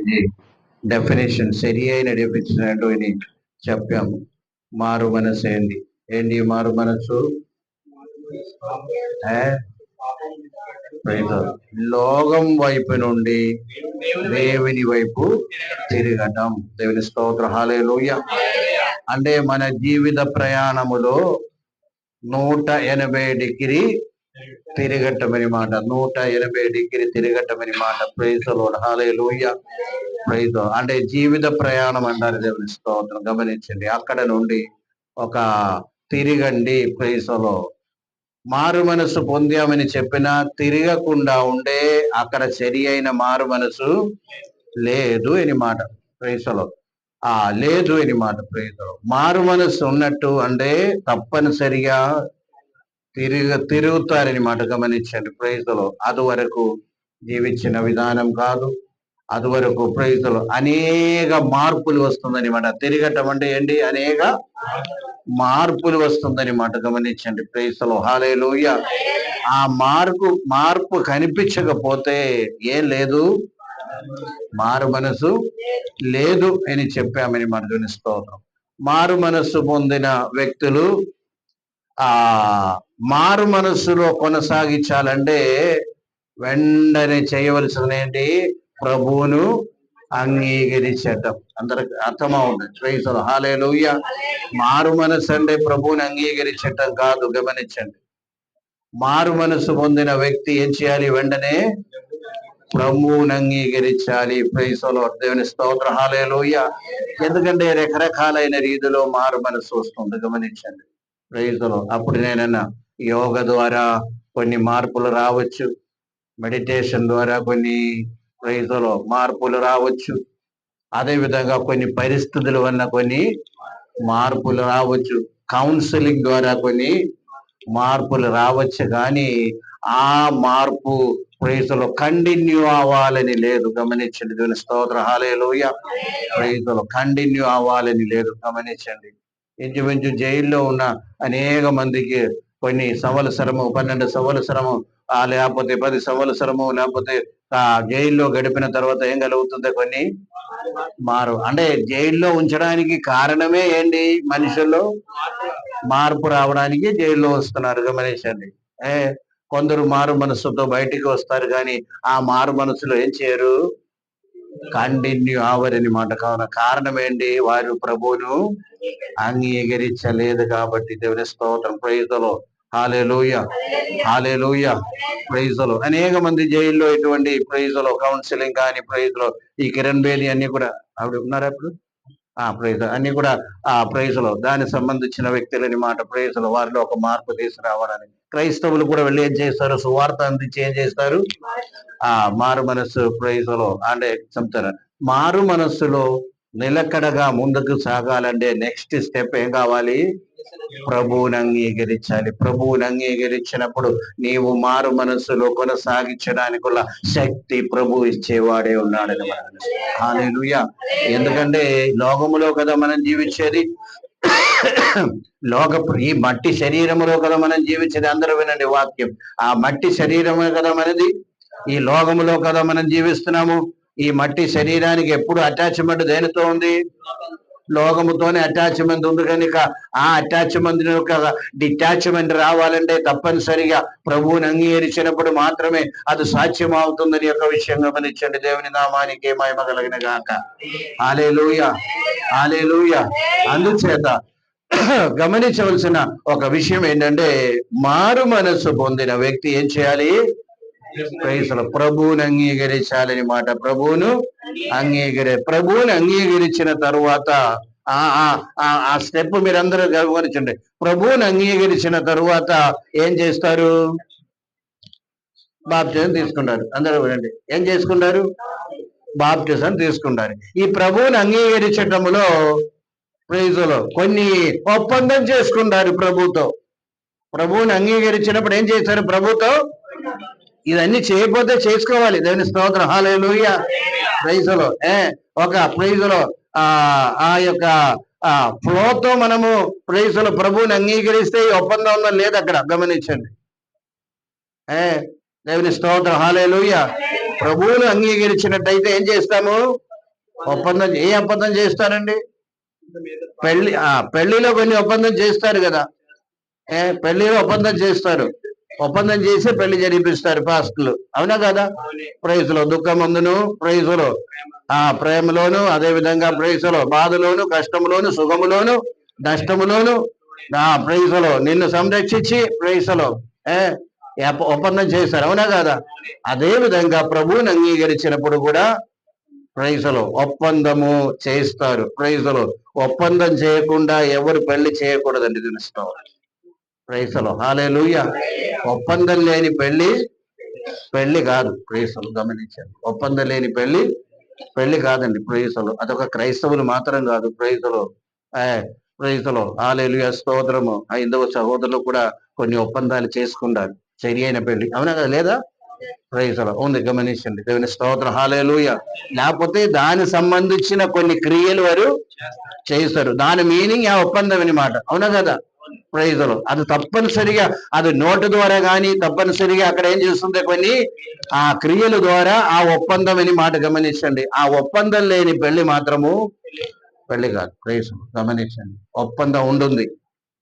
ఇది డెఫినేషన్, సరి అయిన డెఫినేషన్ అంటూ ఇది చెప్పాము. మారు మనసు ఏంటి మారు మనసు? లోకం వైపు నుండి దేవుని వైపు తిరగటం. దేవుని స్తోత్రం, హల్లెలూయా. అంటే మన జీవిత ప్రయాణములో 180 డిగ్రీ తిరగటమని మాట. 180 డిగ్రీ తిరగటమని మాట. Praise the Lord, hallelujah. Praise. అంటే జీవిత ప్రయాణం అంటారు. దేవుని స్తోత్రం. గమనించండి, అక్కడ నుండి ఒక తిరగండి. Praise the Lord. మారు మనసు పొందామని చెప్పినా తిరగకుండా ఉండే అక్కడ సరి అయిన మారు మనసు లేదు అని మాట. Praise the Lord. లేదు అని మాట. Praise the Lord. మారు మనసు ఉన్నట్టు అంటే తప్పనిసరిగా తిరుగుతారని మాట. గమనించండి, ప్రైజ్ ది లార్డ్. అది వరకు జీవించిన విధానం కాదు. అది వరకు ప్రైజ్ ది లార్డ్ అనేక మార్పులు వస్తుందని మాట. తిరగటం అంటే ఏంటి? అనేక మార్పులు వస్తుందని మాట. గమనించండి, ప్రైజ్ ది లార్డ్, హల్లెలూయా. ఆ మార్పు కనిపించకపోతే ఏం లేదు, మారు మనసు లేదు అని చెప్పామని మాట. దేవుని స్తోత్రం. మారు మనస్సు పొందిన వ్యక్తులు మారు మనస్సులో కొనసాగించాలంటే వెంటనే చేయవలసింది ఏంటి? ప్రభువును అంగీకరించటం. అందరికి అర్థమవుతుంది. ప్రైజ్ ది లార్డ్, హల్లెలూయా. మారు మనసు అంటే ప్రభువుని అంగీకరించటం కాదు. గమనించండి, మారు మనసు పొందిన వ్యక్తి ఏం చేయాలి? వెంటనే ప్రభువుని అంగీకరించాలి. ప్రైజ్ ది లార్డ్, దేవుని స్తోత్రం, హల్లెలూయా. ఎందుకంటే రకరకాలైన రీతిలో మారు మనసు వస్తుంది. గమనించండి, ప్రైజ్ ది లార్డ్. అప్పుడు నేనన్నా యోగ ద్వారా కొన్ని మార్పులు రావచ్చు, మెడిటేషన్ ద్వారా కొన్ని ప్రైజ్ ది లార్డ్ మార్పులు రావచ్చు, అదే విధంగా కొన్ని పరిస్థితుల వల్ల కొన్ని మార్పులు రావచ్చు, కౌన్సిలింగ్ ద్వారా కొన్ని మార్పులు రావచ్చు. కానీ ఆ మార్పు ప్రైజ్ ది లార్డ్ కంటిన్యూ అవ్వాలని లేదు. గమనించండి, దేవుని స్తోత్రం, హల్లెలూయా. ప్రైజ్ ది లార్డ్ కంటిన్యూ అవ్వాలని లేదు. గమనించండి, ఇంచుమించు జైల్లో ఉన్న అనేక మందికి కొన్ని సంవత్సరము, 12 సంవత్సరము, లేకపోతే 10 సంవత్సరము, లేకపోతే జైల్లో గడిపిన తర్వాత ఏం కలుగుతుంది? కొన్ని అంటే జైల్లో ఉంచడానికి కారణమే ఏంటి? మనుషుల్లో మార్పు రావడానికి జైల్లో వస్తున్నారు. గమనించండి, కొందరు మారు మనస్సుతో బయటికి వస్తారు, కానీ ఆ మారు మనసులో ఏం చేయరు? కంటిన్యూ అవరని మాట. కావున కారణం ఏంటి? వారు ప్రభువును అంగీకరించలేదు కాబట్టి. దేవుని స్తోత్రం, praise the Lord, hallelujah, hallelujah. Praise the Lord. అనేక మంది జైల్లో ఇటువంటి ప్రైజ్ ది లార్డ్ కౌన్సిలింగ్ కానీ ప్రైజ్ ది లార్డ్ ఈ కిరణ్ బేది అన్ని కూడా ఆవిడ ఉన్నారా అప్పుడు? ప్రైజ్ అన్ని కూడా ప్రైజ్ లో దానికి సంబంధించిన వ్యక్తులని మాట. ప్రైజ్ లో వారిలో ఒక మార్పు తీసుకురావాలని క్రైస్తవులు కూడా వెళ్ళి ఏం చేస్తారు? సువార్త అందించి ఏం చేస్తారు? మారు మనస్సు ప్రైజ్ లో అంటే చెప్తారు. మారు మనస్సులో నిలకడగా ముందుకు సాగాలంటే నెక్స్ట్ స్టెప్ ఏం కావాలి? ప్రభువుని అంగీకరించాలి. ప్రభువుని అంగీకరించినప్పుడు నీవు మారు మనస్సులో కొనసాగించడానికి శక్తి ప్రభు ఇచ్చేవాడే ఉన్నాడని మనం. హల్లెలూయా. ఎందుకంటే లోకములో కదా మనం జీవించేది, ఈ మట్టి శరీరములో కదా మనం జీవించేది. అందరూ వినండి వాక్యం. ఆ మట్టి శరీరమే కదా మనది. ఈ లోకములో కదా మనం జీవిస్తున్నాము. ఈ మట్టి శరీరానికి ఎప్పుడు అటాచ్మెంట్ దేనితో ఉంది? లోకముతోనే అటాచ్మెంట్ ఉంది. కనుక ఆ అటాచ్మెంట్ యొక్క డిటాచ్మెంట్ రావాలంటే తప్పనిసరిగా ప్రభువుని అంగీకరించినప్పుడు మాత్రమే అది సాధ్యం అవుతుందని యొక్క విషయం గమనించండి. దేవుని నామానికి మహిమ కలుగును గాక. హల్లెలూయా, హల్లెలూయా. అందుచేత గమనించవలసిన ఒక విషయం ఏంటంటే మారు మనస్సు పొందిన వ్యక్తి ఏం చేయాలి? ప్రభువుని అంగీకరించాలని మాట. ప్రభువును అంగీకరించిన తరువాత ఆ స్టెప్ మీరందరూ గమనించండి. ప్రభువుని అంగీకరించిన తరువాత ఏం చేస్తారు? బాప్టిజం తీసుకుంటారు. అందరూ వినండి, ఏం చేసుకుంటారు? బాప్టిజం తీసుకుంటారు. ఈ ప్రభువుని అంగీకరించటంలో ప్రైజ్ లో కొన్ని ఒప్పందం చేసుకుంటారు ప్రభుతో. ప్రభువుని అంగీకరించినప్పుడు ఏం చేస్తారు? ప్రభుతో ఇవన్నీ చేయకపోతే చేసుకోవాలి. దేవుని స్తోత్రం, హల్లెలూయా. ప్రైజ్ లో ఒక ప్రైజ్ లో ఆ యొక్క ఫ్లోతో మనము ప్రైజ్ లో ప్రభువుని అంగీకరిస్తే ఈ ఒప్పందం ఉందో లేదు అక్కడ. గమనించండి. దేవుని స్తోత్రం, హల్లెలూయా. ప్రభువును అంగీకరించినట్టయితే ఏం చేస్తాము? ఏ ఒప్పందం చేస్తారండి? పెళ్లిలో కొన్ని ఒప్పందం చేస్తారు కదా. పెళ్లిలో ఒప్పందం చేస్తారు. ఒప్పందం చేసి పెళ్లి జరిపిస్తారు పాస్టులు, అవునా కదా? ప్రైజులో దుఃఖమందును, ప్రైజులో ప్రేమలోను, అదే విధంగా ప్రైజులో బాధలోను, కష్టములోను, సుఖములోను, నష్టములోను ప్రైజులో నిన్ను సంరక్షించి ప్రైజులో ఒప్పందం చేస్తారు, అవునా కదా? అదే విధంగా ప్రభువుని అంగీకరించినప్పుడు కూడా ప్రైజులో ఒప్పందము చేస్తారు. ప్రైజులో ఒప్పందం చేయకుండా ఎవరు పెళ్లి చేయకూడదండి, తెలుస్తాం. ప్రైజులో హల్లెలూయా. ఒప్పందం లేని పెళ్లి కాదు. ప్రైజులు గమనించండి, ఒప్పందం లేని పెళ్లి కాదండి. ప్రైజులు అదొక క్రైస్తవులు మాత్రం కాదు. ప్రైజులో హల్లెలూయా, స్తోత్రము. హైందవ సహోదరులు కూడా కొన్ని ఒప్పందాలు చేసుకుంటారు, సరి అయిన పెళ్లి, అవునా కదా? లేదా? ప్రైజులో ఉంది, గమనించండి. దేవుని స్తోత్రం, హల్లెలూయా. లేకపోతే దాని సంబంధించిన కొన్ని క్రియలు వారు చేస్తారు, దాని మీనింగ్ ఆ ఒప్పందం అన్నమాట, అవునా కదా? ప్రైజులో అది తప్పనిసరిగా అది నోటు ద్వారా కానీ తప్పనిసరిగా అక్కడ ఏం చేస్తుంది, కొన్ని ఆ క్రియల ద్వారా ఆ ఒప్పందం అని మాట గమనించండి. ఆ ఒప్పందం లేని పెళ్లి మాత్రము పెళ్లి కాదు. ప్రైజులు గమనించండి, ఒప్పందం ఉంటుంది.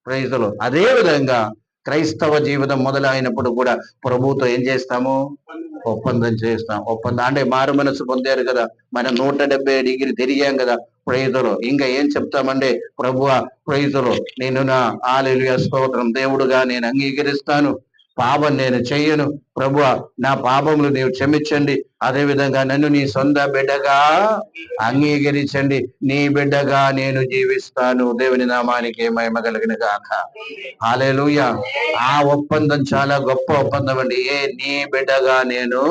ప్రైజులు అదే విధంగా క్రైస్తవ జీవితం మొదలైనప్పుడు కూడా ప్రభుతో ఏం చేస్తాము? ఒప్పందం చేస్తాం. ఒప్పందం అంటే మారు మనసు పొందారు కదా, మనం 170 డిగ్రీ తిరిగాం కదా. ప్రైజులు ఇంకా ఏం చెప్తామంటే, ప్రభువా ప్రైజులు నేను నా హల్లెలూయా స్తోత్రం, దేవుడుగా నేను అంగీకరిస్తాను, పాపం నేను చెయ్యను ప్రభువా, నా పాపములు నీవు క్షమించండి, అదే విధంగా నన్ను నీ సొంత బిడ్డగా అంగీకరించండి, నీ బిడ్డగా నేను జీవిస్తాను. దేవుని నామానికి మహిమ కలిగిన గాక. హల్లెలూయా. ఆ ఒప్పందం చాలా గొప్ప ఒప్పందం అండి. నీ బిడ్డగా నేను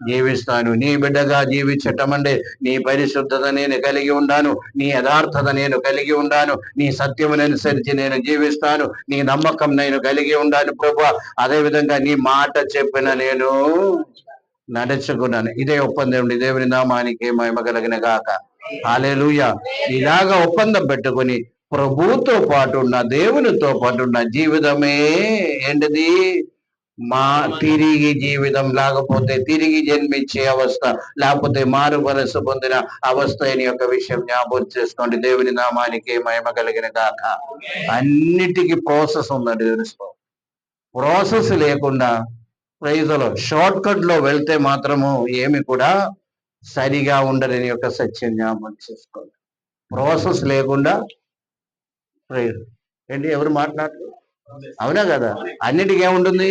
జీవిస్తాను. నీ బిడ్డగా జీవించటం అంటే నీ పరిశుద్ధత నేను కలిగి ఉండాను, నీ యథార్థత నేను కలిగి ఉండాను, నీ సత్యమును అనుసరించి నేను జీవిస్తాను, నీ నమ్మకం నేను కలిగి ఉండాను ప్రభువా, అదే విధంగా నీ మాట చెప్పిన నేను నడుచుకున్నాను. ఇదే ఒప్పందం. దేవుని నామానికి మహిమ కలిగిన గాక. హల్లెలూయా. ఇలాగా ఒప్పందం పెట్టుకొని ప్రభుతో పాటు ఉన్న, దేవునితో పాటు ఉన్న జీవితమే ఏంటిది? తిరిగి జీవితం, లేకపోతే తిరిగి జన్మించే అవస్థ, లేకపోతే మారు మనసు పొందిన అవస్థ అని యొక్క విషయం జ్ఞాపకం చేసుకోండి. దేవుని నామానికి మహిమ కలిగిన గాక. అన్నిటికీ ప్రాసెస్ ఉందండి. తెలుసుకో, ప్రాసెస్ లేకుండా ప్రైజులో షార్ట్ కట్ లో వెళ్తే మాత్రము ఏమి కూడా సరిగా ఉండదని యొక్క సత్యం జ్ఞాపకం చేసుకోండి. ప్రాసెస్ లేకుండా ప్రైజ్ ఏంటి, ఎవరు మాట్లాడరు, అవునా కదా? అన్నిటికీ ఏముంటుంది?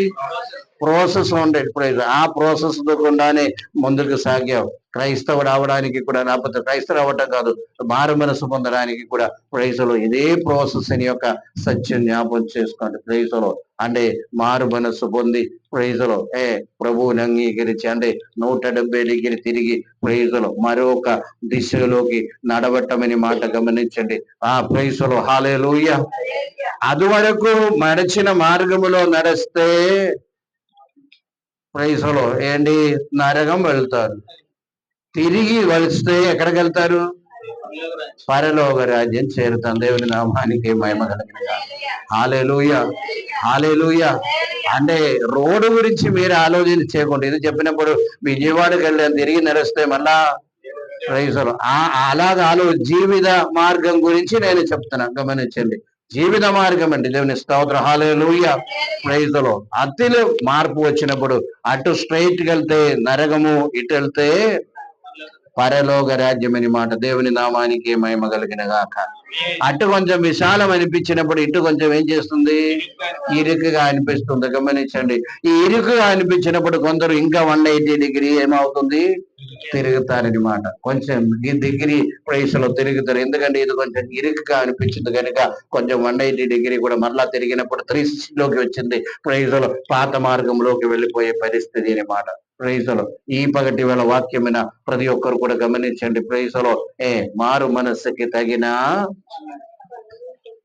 ప్రాసెస్ ఉండేది. ప్రైజ్ ఆ ప్రాసెస్ గుండానే ముందుకు సాగావు. క్రైస్తవుడు అవడానికి కూడా, లేకపోతే క్రైస్తవుడు అవ్వటం కాదు, మారు మనసు పొందడానికి కూడా ప్రైజులో ఇదే ప్రాసెస్ అని యొక్క సత్యం జ్ఞాపకం చేసుకోండి. ప్రైజులో అంటే మారు మనసు పొంది ప్రైజులో ప్రభువుని అంగీకరించి అంటే 170 డిగ్రీ తిరిగి ప్రైజులో మరొక దిశలోకి నడవటమని మాట గమనించండి. ఆ ప్రైజులో హల్లెలూయా. అది వరకు నడిచిన మార్గములో నడిస్తే ప్రైజులో ఏంటి, నరకం వెళ్తారు. తిరిగి వలిస్తే ఎక్కడికి వెళ్తారు? పరలోక రాజ్యం చేరుతాం. దేవుని నామానికి మహిమ కలిగిన గాక. హల్లెలూయా, హల్లెలూయా. అంటే రోడ్డు గురించి మీరు ఆలోచన చేయకుండా, ఇది చెప్పినప్పుడు విజయవాడకి వెళ్ళాను, తిరిగి నడిస్తే మళ్ళా ప్రైజులు అలాగా జీవిత మార్గం గురించి నేను చెప్తున్నా, గమనించండి. జీవిత మార్గం అండి. దేవుని స్తోత్రం, హల్లెలూయా. ప్రైజులో అతిలో మార్పు వచ్చినప్పుడు అటు స్ట్రైట్ వెళ్తే నరకము, ఇటు వెళ్తే పరలోక రాజ్యం అని మాట. దేవుని నామానికి మహిమ కలిగిన గాక. అటు కొంచెం విశాలం అనిపించినప్పుడు ఇటు కొంచెం ఏం చేస్తుంది? ఇరుకుగా అనిపిస్తుంది. గమనించండి, ఈ ఇరుకుగా అనిపించినప్పుడు కొందరు ఇంకా 180 డిగ్రీ ఏమవుతుంది? తిరుగుతారనమాట. కొంచెం ఈ డిగ్రీ ప్రైస్లో తిరుగుతారు. ఎందుకంటే ఇది కొంచెం ఇరుకుగా అనిపించింది కనుక కొంచెం 180 డిగ్రీ కూడా మరలా తిరిగినప్పుడు 360లోకి వచ్చింది. ప్రైజ్లో పాత మార్గంలోకి వెళ్ళిపోయే పరిస్థితి అనమాట. ప్రైజ్లో ఈ పగటి వేళ వాక్యమైన ప్రతి ఒక్కరు కూడా గమనించండి. ప్రైజ్లో మారు మనస్సుకి తగిన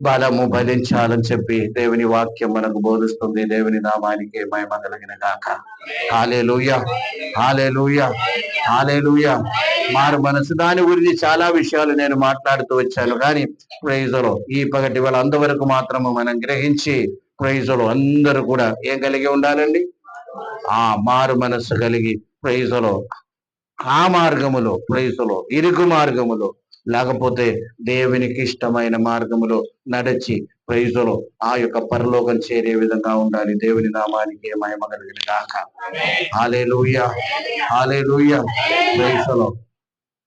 బలము ఫలించాలని చెప్పి దేవుని వాక్యం మనకు బోధిస్తుంది. దేవుని నామానికి మహిమ కలిగిన గాక. హల్లెలూయా, హల్లెలూయా, హల్లెలూయా. మారు మనసు దాని గురించి చాలా విషయాలు నేను మాట్లాడుతూ వచ్చాను, కానీ ప్రైజులో ఈ పగటి వేళ అంతవరకు మాత్రము మనం గ్రహించి ప్రైజులో అందరూ కూడా ఏం కలిగి ఉండాలండి? మారు మనస్సు కలిగి ప్రైజులో ఆ మార్గములో ప్రైజులో ఇరుకు మార్గములో లేకపోతే దేవునికి ఇష్టమైన మార్గములో నడిచి ప్రైజులో ఆ యొక్క పరలోకం చేరే విధంగా ఉండాలి. దేవుని నామానికి మహిమ కలిగిన గాక. హల్లెలూయా, హల్లెలూయా. ప్రైజులో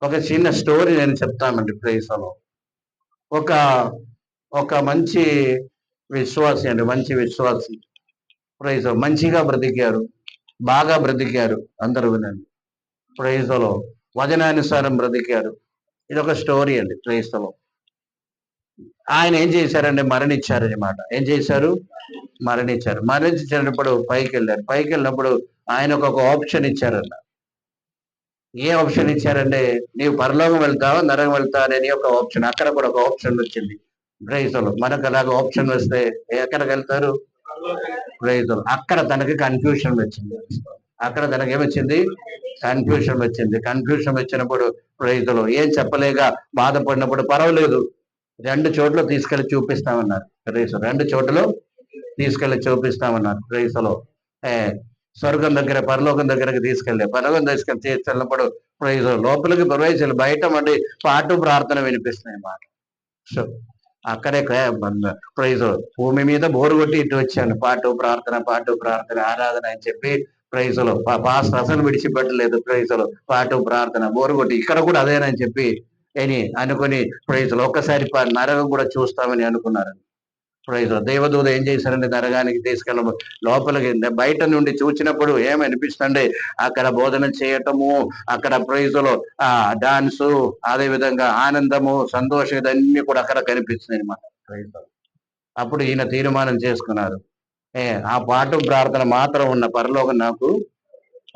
ఒక చిన్న స్టోరీ నేను చెప్తానండి. ప్రైజులో ఒక ఒక మంచి విశ్వాసి అండి, మంచి విశ్వాసి. ప్రైజ్ మంచిగా బ్రతికారు, బాగా బ్రతికారు. అందరూ వినండి. ప్రైజ్లో వచనానుసారం బ్రతికారు. ఇది ఒక స్టోరీ అండి. ప్రైజ్లో ఆయన ఏం చేశారంటే మరణించారనమాట. ఏం చేశారు? మరణించారు. మరణించినప్పుడు పైకి వెళ్ళారు. పైకి వెళ్ళినప్పుడు ఆయన ఒక ఆప్షన్ ఇచ్చారన్న. ఏ ఆప్షన్ ఇచ్చారంటే నీవు పరలోకం వెళ్తావా నరకం వెళ్తావా అనేది ఒక ఆప్షన్. అక్కడ కూడా ఒక ఆప్షన్ వచ్చింది. ప్రైజ్లో మనకు అలాగ ఆప్షన్ వస్తే ఎక్కడికి వెళ్తారు? ప్రైజ్లో అక్కడ తనకి కన్ఫ్యూషన్ వచ్చింది. అక్కడ తనకి ఏమొచ్చింది? కన్ఫ్యూషన్ వచ్చింది. కన్ఫ్యూషన్ వచ్చినప్పుడు ప్రైజ్లో ఏం చెప్పలేక బాధపడినప్పుడు పర్వాలేదు 2 చోట్ల తీసుకెళ్లి చూపిస్తామన్నారు. ప్రైజ్ 2 చోట్ల తీసుకెళ్లి చూపిస్తామన్నారు. ప్రైజ్లో స్వర్గం దగ్గర పరలోకం దగ్గరకు పరలోకం తీసుకెళ్ళినప్పుడు ప్రైజ్ లోపలికి ప్రవేశాలు బయట మళ్ళీ పాటు ప్రార్థన వినిపిస్తున్నాయి మాట. సో అక్కడే ప్రైజ్ భూమి మీద బోరు కొట్టి ఇటు వచ్చాను. పాటు ప్రార్థన ఆరాధన అని చెప్పి ప్రైజ్లో పాస్టర్ అసలు విడిచిపెట్టలేదు. ప్రైజ్లో పాటు ప్రార్థన బోరు కొట్టి ఇక్కడ కూడా అదేనని చెప్పి అని అనుకుని ప్రైజ్లో ఒక్కసారి నరకం కూడా చూస్తామని అనుకున్నారు. ప్రైజ్ దేవదూత ఏం చేశారంటే నరకానికి తీసుకెళ్ళ లోపలికి బయట నుండి చూసినప్పుడు ఏమనిపిస్తుంది? అక్కడ బోధన చేయటము, అక్కడ ప్రైజ్లో డాన్సు, అదే విధంగా ఆనందము, సంతోషం ఇదన్నీ కూడా అక్కడ కనిపిస్తుంది అనమాట. ప్రైజ్ అప్పుడు ఈయన తీర్మానం చేసుకున్నారు, ఆ పాటు ప్రార్థన మాత్రం ఉన్న పరలోకం నాకు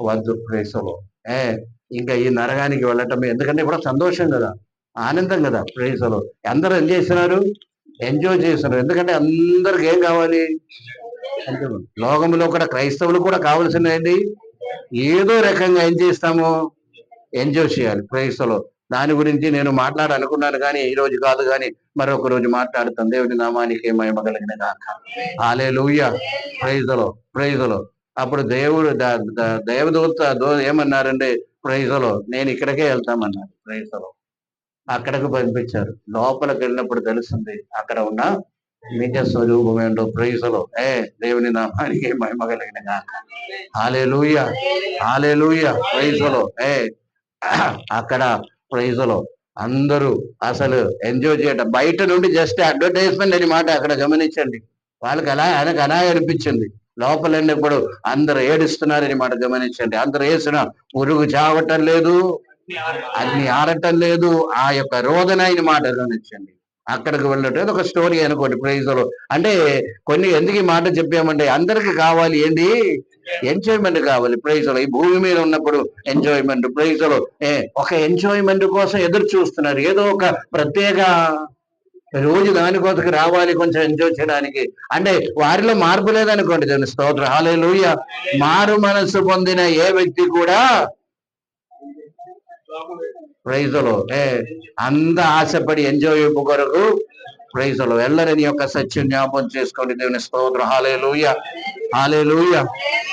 వద్దు. ప్రైజ్లో ఇంకా ఈ నరకానికి వెళ్ళటం ఎందుకంటే ఇప్పుడు సంతోషం కదా, ఆనందం కదా. ప్రైజ్లో అందరూ ఏం చేస్తున్నారు? ఎంజాయ్ చేస్తున్నారు. ఎందుకంటే అందరికి ఏం కావాలి? లోకంలో కూడా క్రైస్తవులు కూడా కావాల్సిన ఏంటి? ఏదో రకంగా ఏం చేస్తాము? ఎంజాయ్ చేయాలి. క్రైస్తవులు దాని గురించి నేను మాట్లాడాలనుకున్నాను కానీ ఈ రోజు కాదు, కానీ మరొక రోజు మాట్లాడుతాను. దేవుని నామానికి మహిమ కలిగిన గాక. హల్లెలూయా. ప్రైజ్లో అప్పుడు దేవుడు దేవదూత ఏమన్నారంటే ప్రైజ్లో నేను ఇక్కడికే వెళ్తామన్నారు. ప్రైజ్లో అక్కడికి పంపించారు. లోపలికి వెళ్ళినప్పుడు తెలుస్తుంది అక్కడ ఉన్న నిజ స్వరూపం ఏంటో. ప్రైజ్లో దేవుని నామానికి మహిమ కలిగిన గాక. హల్లెలూయా, హల్లెలూయా. ప్రైజ్లో అక్కడ ప్రైజ్లో అందరూ అసలు ఎంజాయ్ చేయటం బయట నుండి జస్ట్ అడ్వర్టైజ్మెంట్ అని మాట అక్కడ గమనించండి. వాళ్ళకి ఆయనకు అలా అనిపించింది. లోపల వెళ్ళినప్పుడు అందరూ ఏడుస్తున్నారని మాట గమనించండి. అందరూ వేసిన పురుగు చావటం లేదు, అగ్ని ఆరటం లేదు, ఆ యొక్క రోదన అయిన మాట గమనించండి. అక్కడికి వెళ్ళటం ఒక స్టోరీ అనుకోండి. ప్రైజ్లో అంటే కొన్ని ఎందుకు ఈ మాట చెప్పామంటే అందరికి కావాలి ఏంటి? ఎంజాయ్మెంట్ కావాలి. ప్రైజ్లో ఈ భూమి మీద ఉన్నప్పుడు ఎంజాయ్మెంట్. ప్రైజ్లో ఒక ఎంజాయ్మెంట్ కోసం ఎదురు చూస్తున్నారు. ఏదో ఒక ప్రత్యేక రోజు దానికోసం రావాలి కొంచెం ఎంజాయ్ చేయడానికి. అంటే వారిలో మార్పు లేదనుకోండి. దాని స్తోత్రం. హల్లెలూయా. మారు మనసు పొందిన ఏ వ్యక్తి కూడా ప్రైజ్లో అంత ఆశపడి ఎంజాయ్ కొరకు ప్రైజ్లో వెళ్ళరని యొక్క సత్యం జ్ఞాపకం చేసుకోండి. దేవుని స్తోత్రం. హల్లెలూయా, హల్లెలూయా.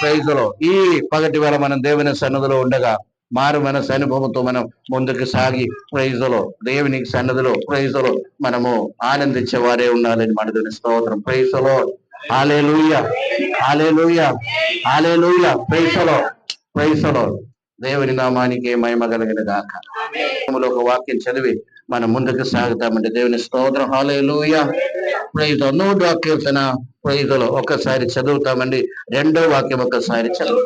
ప్రైజ్లో ఈ పగటి వేళ మనం దేవుని సన్నిధిలో ఉండగా మారు మనసు అనుభవంతో మనం ముందుకు సాగి ప్రైజ్లో దేవునికి సన్నిధిలో ప్రైజ్లో మనము ఆనందించే వారే ఉండాలని మన దేవుని స్తోత్రం. ప్రైజ్లో హల్లెలూయా, హల్లెలూయా, హల్లెలూయా. ప్రైజ్లో దేవుని నామానికి మహిమ కలిగిన గాక. ఒక వాక్యం చదివి మనం ముందుకు సాగుతామంటే దేవుని స్తోత్రం. హల్లెలూయా. ప్రైజ్ 100వ కీర్తన ప్రైజ్లో ఒకసారి చదువుతామండి. 2వ వాక్యం ఒకసారి చదువు.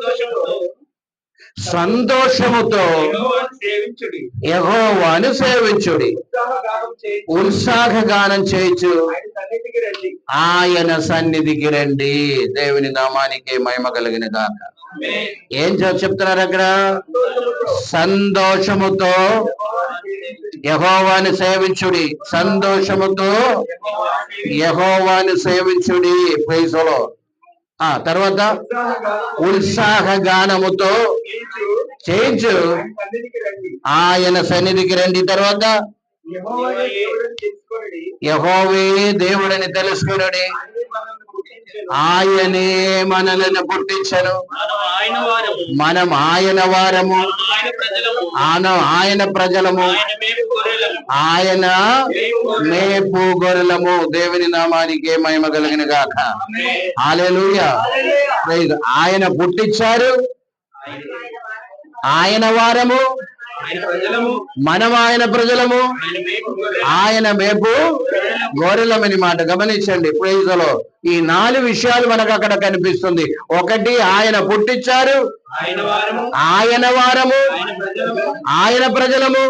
సంతోషముతో యెహోవాను సేవించుడి, ఉత్సాహగానం చేయొచ్చు ఆయన సన్నిధికి రండి. దేవుని నామానికి మహిమ కలిగిన గాక. ఏం చెప్తున్నారు అక్కడ? సంతోషముతో యెహోవాను సేవించుడి, సంతోషముతో యెహోవాను సేవించుడి. ప్రైజ్లో తర్వాత ఉత్సాహ గానముతో చేయించు ఆయన సన్నిధికి రండి. తర్వాత యెహోవే దేవుడని తెలుసుకునడి, ఆయనే మనలను పుట్టించను, మనం ఆయన వారము, ఆయన ప్రజలము, ఆయన మేపు గొర్రెలము. దేవుని నామానికి మహిమ కలిగిన గాక. హల్లెలూయా. ఆయన పుట్టించారు, ఆయన వారము, మనం ఆయన ప్రజలము, ఆయన మేపు గొర్రెలమని మాట గమనించండి. ప్రైజ్లో ఈ 4 విషయాలు మనకు అక్కడ కనిపిస్తుంది. ఒకటి, ఆయన పుట్టించారు, ఆయన వారము, ఆయన ప్రజలము,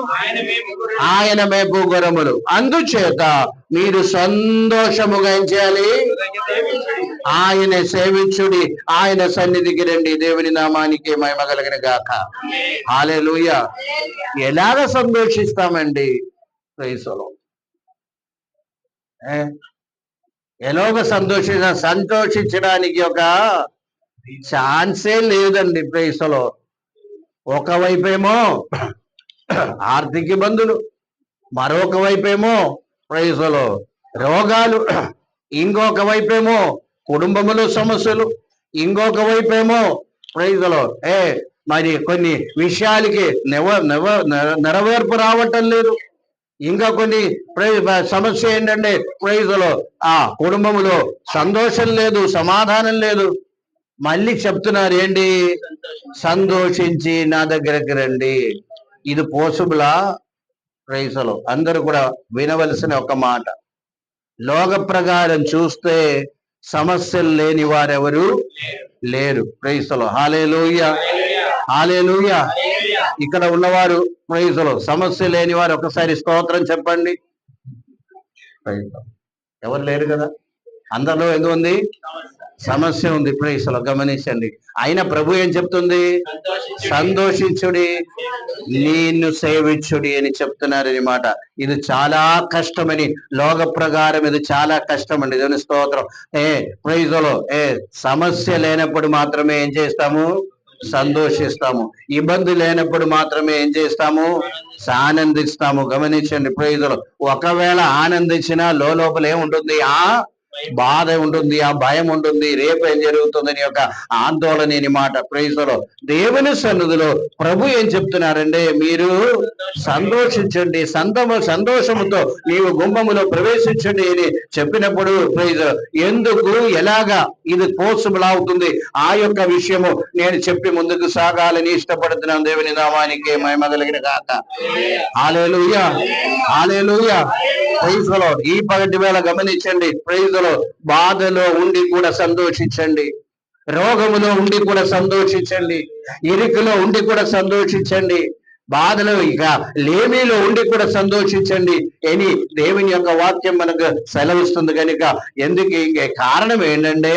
ఆయన మేపు గొర్రెములు. అందుచేత మీరు సంతోషముగా ఏం చేయాలి? ఆయన సేవించుడి, ఆయన సన్నిధికి రండి. దేవుని నామానికి మహిమ కలిగిన గాక. హల్లెలూయా. ఎలాగ సంతోషిస్తామండి? ప్రైజ్లో ఎలాగ సంతోషించడానికి ఒక ఛాన్సే లేదండి. ప్రైజ్లో ఒకవైపేమో ఆర్థిక ఇబ్బందులు, మరొక వైపేమో ప్రైజ్లో రోగాలు, ఇంకొక వైపేమో కుటుంబములో సమస్యలు, ఇంకొక వైపేమో ప్రైజ్లో మరి కొన్ని విషయాలకి నెరవేర్పు రావటం లేదు. ఇంకా కొన్ని సమస్య ఏంటంటే ప్రైజ్లో ఆ కుటుంబములో సంతోషం లేదు, సమాధానం లేదు. మళ్ళీ చెప్తున్నారు ఏంటి? సంతోషించి నా దగ్గరకు రండి. ఇది పోసిబులా? ప్రైజ్లో అందరూ కూడా వినవలసిన ఒక మాట. లోక ప్రకారం చూస్తే సమస్యలు లేని వారెవరు లేరు. ప్రైజ్లో హల్లెలూయా, హల్లెలూయా. ఇక్కడ ఉన్నవారు ప్రైజ్లో సమస్య లేని వారు ఒకసారి స్తోత్రం చెప్పండి. ఎవరు లేరు కదా, అందరిలో ఎందుకు ఉంది? సమస్య ఉంది. ప్రైజ్లో గమనించండి. అయినా ప్రభు ఏం చెప్తుంది? సంతోషించుడి, నిన్ను సేవించుడి అని చెప్తున్నారు అన్నమాట. ఇది చాలా కష్టమని, లోక ప్రకారం ఇది చాలా కష్టం అండి. దేవుని స్తోత్రం. ప్రైజ్లో సమస్య లేనప్పుడు మాత్రమే ఏం చేస్తాము? సంతోషిస్తాము. ఇబ్బంది లేనప్పుడు మాత్రమే ఏం చేస్తాము? ఆనందిస్తాము. గమనించండి. ప్రైజ్లో ఒకవేళ ఆనందించినా లోపల ఏముంటుంది? ఆ బాధ ఉంటుంది, ఆ భయం ఉంటుంది, రేపు ఏం జరుగుతుందని యొక్క ఆందోళన మాట. ప్రైజ్లో దేవుని సన్నిధిలో ప్రభు ఏం చెప్తున్నారంటే, మీరు సంతోషించండి, సంతోషముతో నీవు గుమ్మములో ప్రవేశించండి అని చెప్పినప్పుడు ప్రైజ్ ఎందుకు, ఎలాగా ఇది పోసిబుల్ అవుతుంది, ఆ యొక్క విషయము నేను చెప్పి ముందుకు సాగాలని ఇష్టపడుతున్నాను. దేవుని నామానికి మహిమ కలిగిన గాక. హల్లెలూయా, హల్లెలూయా. ప్రైజ్లో ఈ పగటి వేళ గమనించండి. ప్రైజ్లో బాధలో ఉండి కూడా సంతోషించండి, రోగములో ఉండి కూడా సంతోషించండి, ఇరుకులో ఉండి కూడా సంతోషించండి, బాధలో ఇక లేమిలో ఉండి కూడా సంతోషించండి అని దేవుని యొక్క వాక్యం మనకు సెలవిస్తుంది. కనుక ఎందుకు ఇంకే కారణం ఏంటంటే,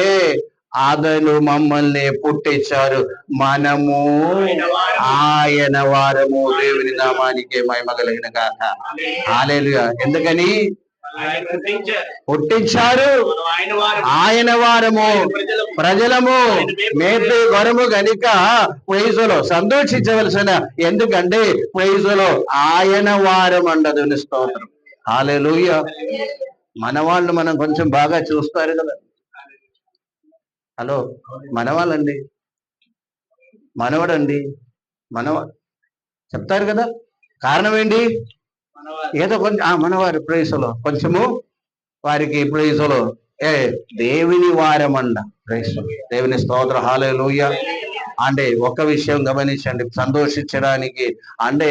అతను మమ్మల్ని పుట్టించారు, మనము ఆయన వారము. దేవుని నామానికి మహిమ కలిగిన గాక. హల్లెలూయా. ఎందుకని పుట్టించారు, ఆయన వారము, ప్రజలము, మేపే వరము గనుక ప్రైజ్లో సంతోషించవలసిన. ఎందుకంటే ప్రైజ్లో ఆయన వారం అండదు. స్తోత్రం. హల్లెలూయా. మన వాళ్ళు మనం కొంచెం బాగా చూస్తారు కదా. హలో, మనవాళ్ళండి, మనవడండి, చెప్తారు కదా. కారణం ఏంటి? ఏదో కొంచెం మనవారు ప్రైజ్లో కొంచెము వారికి ప్రైజ్లో దేవుని వారమండ. ప్రైజ్ దేవుని స్తోత్ర. హల్లెలూయా. అంటే ఒక విషయం గమనించండి, సంతోషించడానికి అంటే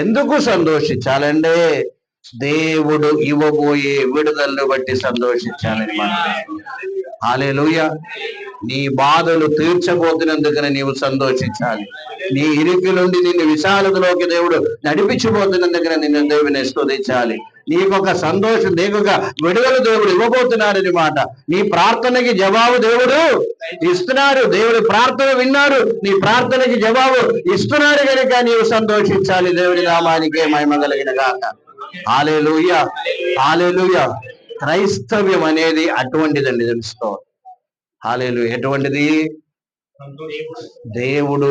ఎందుకు సంతోషించాలంటే, దేవుడు ఇవ్వబోయే విడుదలను బట్టి సంతోషించాలని మాట. హల్లెలూయా. నీ బాధలు తీర్చబోతున్నందుకని నీవు సంతోషించాలి. నీ ఇరుకు నుండి నిన్ను విశాలతలోకి దేవుడు నడిపించబోతున్నందుకని నిన్ను దేవుని స్తుతించాలి. నీకొక సంతోషం, నీకొక విడుదల దేవుడు ఇవ్వబోతున్నారని మాట. నీ ప్రార్థనకి జవాబు దేవుడు ఇస్తున్నారు. దేవుడి ప్రార్థన విన్నారు, నీ ప్రార్థనకి జవాబు ఇస్తున్నారు కనుక నీవు సంతోషించాలి. దేవుడి నామానికే మహిమ కలిగిన గాక. హల్లెలూయా, హల్లెలూయా. క్రైస్తవ్యం అనేది అటువంటిదండి. తెలుసుకో. హల్లెలూయా. ఎటువంటిది? దేవుడు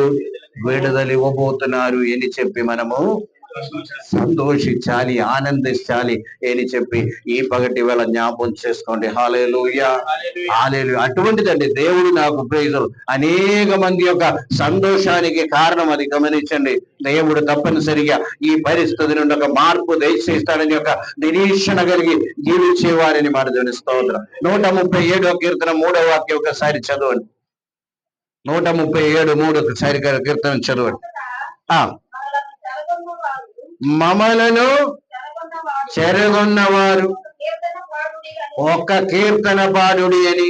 విడుదల ఇవ్వబోతున్నారు అని చెప్పి మనము సంతోషించాలి, ఆనందించాలి అని చెప్పి ఈ పగటి వేళ జ్ఞాపం చేసుకోండి. హల్లెలూయా, హల్లెలూయా. అటువంటిదండి దేవుడు నాకు ప్రైజులు అనేక మంది యొక్క సంతోషానికి కారణం. అది గమనించండి. దేవుడు తప్పనిసరిగా ఈ పరిస్థితి నుండి ఒక మార్పు దయచేస్తాడని యొక్క నిరీక్షణ కలిగి జీవించేవారని మాట దేవుని స్తోత్రం. 137వ కీర్తన 3వ వాక్యం ఒకసారి చదవండి. 137:3 ఒకసారి కీర్తన చదవండి. మమలను చెరగొన్నవారు ఒక్క కీర్తన పాడుడి అని,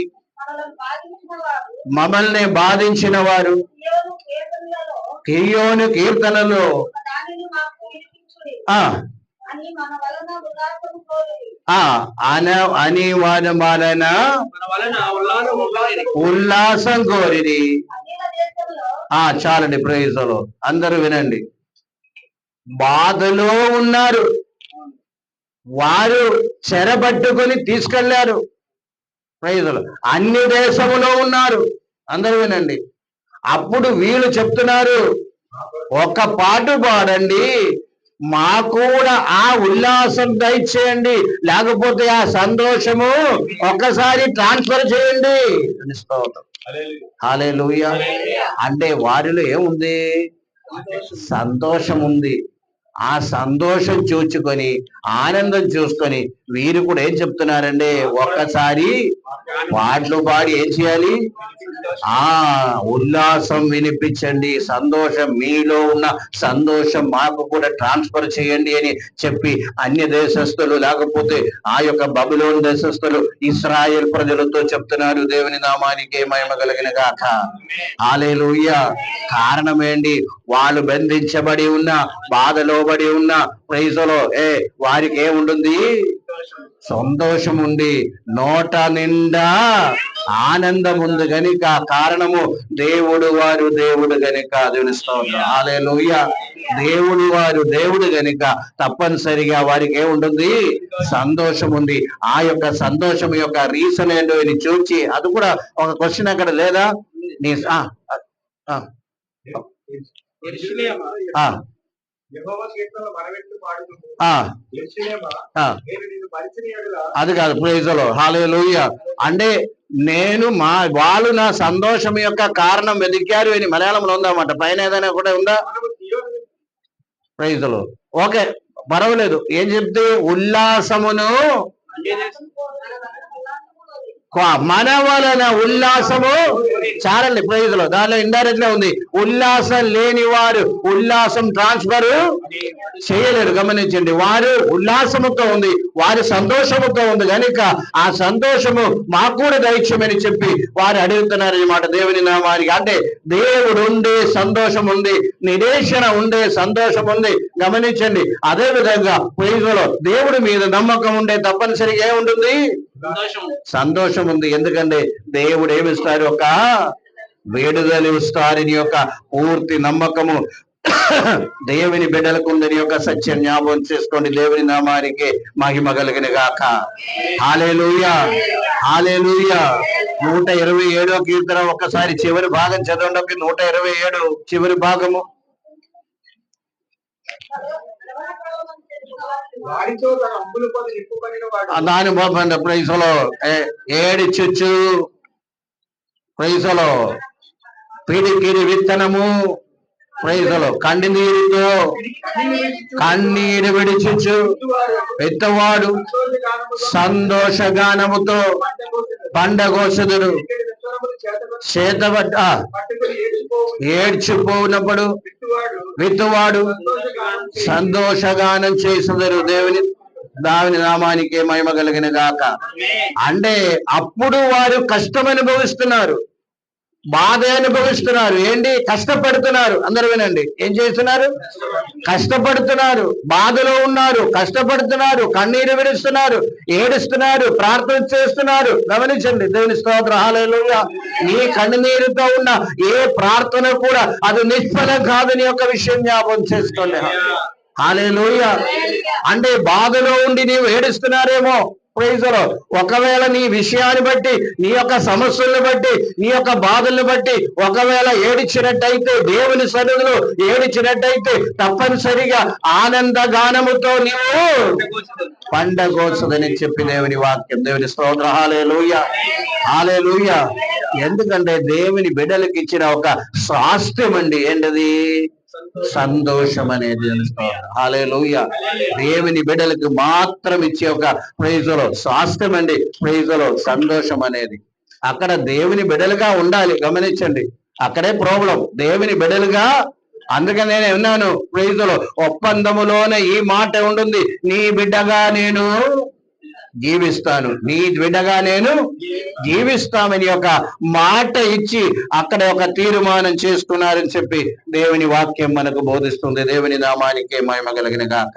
మమ్మల్ని బాధించిన వారు కియోను కీర్తనలో అని వారి వలన ఉల్లాసం కోరిది. చాలండి. ప్రైజులో అందరూ వినండి. బాధలో ఉన్నారు, వారు చెరబట్టుకొని తీసుకెళ్లారు. ప్రైజులు అన్ని దేశములో ఉన్నారు. అందరూ వినండి. అప్పుడు వీళ్ళు చెప్తున్నారు, ఒక పాట పాడండి, మా కూడా ఆ ఉల్లాసం దయచేయండి, లేకపోతే ఆ సంతోషము ఒక్కసారి ట్రాన్స్ఫర్ చేయండి. హల్లెలూయా. అంటే వారిలో ఏముంది? సంతోషం ఉంది. ఆ సంతోషం చూచుకొని, ఆనందం చూసుకొని వీరు కూడా ఏం చెప్తున్నారండి? ఒక్కసారి పాటలు పాడి ఏం చేయాలి? ఉల్లాసం వినిపించండి, సంతోషం, మీలో ఉన్న సంతోషం మాకు కూడా ట్రాన్స్ఫర్ చేయండి అని చెప్పి అన్య దేశస్తులు, లేకపోతే ఆ యొక్క బబులోను దేశస్తులు ఇశ్రాయేల్ ప్రజలతో చెప్తున్నారు. దేవుని నామానికి మహిమ కలిగిన గాక. హల్లెలూయా. కారణం ఏంటి? వాళ్ళు బంధించబడి ఉన్న, బాధలో పడి ఉన్న ప్రైజులో వారికి ఏముంటుంది? సంతోషం ఉంది, నోట నిండా ఆనందం ఉంది గనుక. కారణము దేవుడు వారు దేవుడు గనుక. దేవుని స్తోత్రం. హల్లెలూయా. దేవుడు వారు దేవుడు గనుక తప్పనిసరిగా వారికి ఏముంటుంది? సంతోషం ఉంది. ఆ యొక్క సంతోషం యొక్క రీజన్ ఏంటో ఇది చూచి, అది కూడా ఒక క్వశ్చన్ అక్కడ లేదా? అది కాదు. ప్రైజులో హల్లెలూయా. అంటే వాళ్ళు నా సంతోషం యొక్క కారణం వెతికారు అని మలయాళంలో ఉందన్నమాట. పైన ఏదైనా కూడా ఉందా? ప్రైజులో ఓకే, పర్వాలేదు. ఏం చెప్తే ఉల్లాసమును మన వలన ఉల్లాసము. చాలండి. ప్రైజులో దానిలో ఇండైరెక్ట్ గా ఉంది. ఉల్లాసం లేని వారు ఉల్లాసం ట్రాన్స్ఫర్ చేయలేరు. గమనించండి. వారు ఉల్లాసముతో ఉంది, వారి సంతోషముతో ఉంది కనుక ఆ సంతోషము మాకు కూడా దైత్యమని చెప్పి వారు అడుగుతున్నారు అన్నమాట. దేవుని నామానికి. అంటే దేవుడు ఉండే సంతోషం ఉంది, నిరీక్షణ ఉండే సంతోషం ఉంది. గమనించండి. అదే విధంగా ప్రైజులో దేవుడి మీద నమ్మకం ఉండే తప్పనిసరిగా ఏముంటుంది? సంతోషం ఉంది. ఎందుకంటే దేవుడు ఏమిస్తారు? ఒక విడుదల ఇస్తారని యొక్క పూర్తి నమ్మకము దేవుని బిడ్డలకు ఉందని యొక్క సత్యం జ్ఞాపకం చేసుకోండి. దేవుని నామానికి మహిమ కలిగిన గాక. హల్లెలూయా, హల్లెలూయా. 127వ కీర్తన ఒక్కసారి చివరి భాగం చదవండి. 127 చివరి భాగము. దాని బాబండి. ప్రైజులో ఏడిచుచ్చు, ప్రైజులో పిడికిరి విత్తనము, ప్రైజులో కన్నీరుతో కన్నీరు విడిచుచ్చు పెద్దవాడు సంతోషగానముతో పండగోసదుడు చేతబట్ట ఏడ్చిపోయినప్పుడు విత్తువాడు సంతోషగానం చేసదరు. దేవుని నామానికి మహిమ కలిగిన గాక. అంటే అప్పుడు వారు కష్టం అనుభవిస్తున్నారు, బాధ అనుభవిస్తున్నారు. ఏంటి? కష్టపడుతున్నారు. అందరూ వినండి. ఏం చేస్తున్నారు? కష్టపడుతున్నారు, బాధలో ఉన్నారు, కష్టపడుతున్నారు, కన్నీరు విడుస్తున్నారు, ఏడుస్తున్నారు, ప్రార్థన చేస్తున్నారు. గమనించండి. దేవుని స్తోత్రం. హల్లెలూయా. నీ కన్నీరుతో ఉన్న ఏ ప్రార్థన కూడా అది నిష్ఫలం కాదని ఒక విషయం జ్ఞాపకం చేసుకోండి. హల్లెలూయా. అంటే బాధలో ఉండి నీవు ఏడుస్తున్నారేమో, ప్రైజ్లో ఒకవేళ నీ విషయాన్ని బట్టి, నీ యొక్క సమస్యలను బట్టి, నీ యొక్క బాధలను బట్టి ఒకవేళ ఏడిచినట్టయితే, దేవుని సన్నిధిలో ఏడిచినట్టయితే తప్పనిసరిగా ఆనంద గానముతో నీవు పండగోసదని చెప్పి దేవుని వాక్యం. దేవుని స్తోత్రం. హల్లెలూయా, హల్లెలూయా. ఎందుకంటే దేవుని బిడ్డలకు ఇచ్చిన ఒక స్వాస్థ్యం అండి. ఏంటది? సంతోషం అనేది. హల్లెలూయా. దేవుని బిడ్డలకు మాత్రం ఇచ్చే ఒక ప్రైజులో స్వాస్థ్యం అండి. ప్రైజులో సంతోషం అనేది. అక్కడ దేవుని బిడ్డలుగా ఉండాలి. గమనించండి, అక్కడే ప్రాబ్లం. దేవుని బిడ్డలుగా, అందుకని నేను విన్నాను ప్రైజులో ఒప్పందములోనే ఈ మాట ఉంటుంది, నీ బిడ్డగా నేను జీవిస్తాను, నీ బిడ్డగా నేను జీవిస్తామని ఒక మాట ఇచ్చి అక్కడ ఒక తీర్మానం చేసుకున్నారని చెప్పి దేవుని వాక్యం మనకు బోధిస్తుంది. దేవుని నామానికి మహిమ కలిగిన గాక.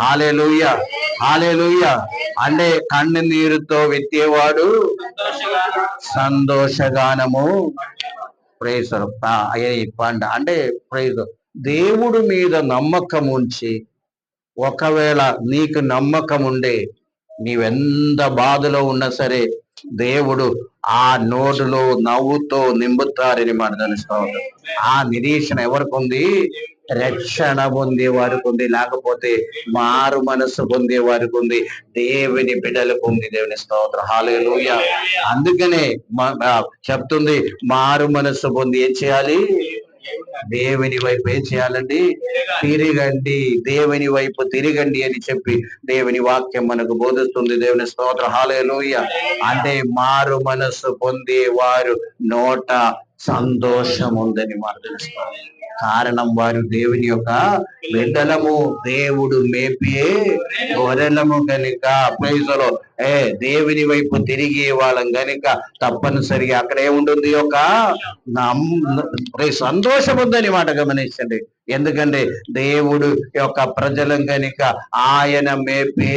హల్లెలూయా, హల్లెలూయా. అంటే కన్నీరుతో విత్తేవాడు సంతోషగానము. ప్రైజ్ పంట అంటే ప్రైజ్. దేవుడి మీద నమ్మకం ఉంచి, ఒకవేళ నీకు నమ్మకం ఉండే, నీవెంత బాధలో ఉన్నా సరే దేవుడు ఆ నోటులో నవ్వుతో నింపుతారని మనం తెలుసుకోవాలి. ఆ నిరీక్షణ ఎవరికి ఉంది? రక్షణ పొందే వారికి ఉంది, లేకపోతే మారు మనస్సు పొందే వారికి ఉంది, దేవుని బిడ్డలకు ఉంది. దేవుని స్తోత్రం. హల్లెలూయా. అందుకనే చెప్తుంది, మారు మనస్సు పొంది ఏం చేయాలి? దేవుని వైపు ఏం చేయాలండి? తిరగండి, దేవుని వైపు తిరగండి అని చెప్పి దేవుని వాక్యం మనకు బోధిస్తుంది. దేవుని స్తోత్రం. హల్లెలూయా. అంటే మారు మనస్సు పొందే వారు నోట సంతోషం ఉందని మనం తెలుసుకోవాలి. కారణం వారు దేవుని యొక్క బిడ్డలము, దేవుడు మేపే గొర్రెలము గనుక. ప్రైజులో దేవుని వైపు తిరిగే వాళ్ళం గనుక తప్పనిసరిగా అక్కడే ఉంటుంది ఒక సంతోషం ఉందని మాట. గమనించండి, ఎందుకంటే దేవుడు యొక్క ప్రజలం కనుక, ఆయన మేపే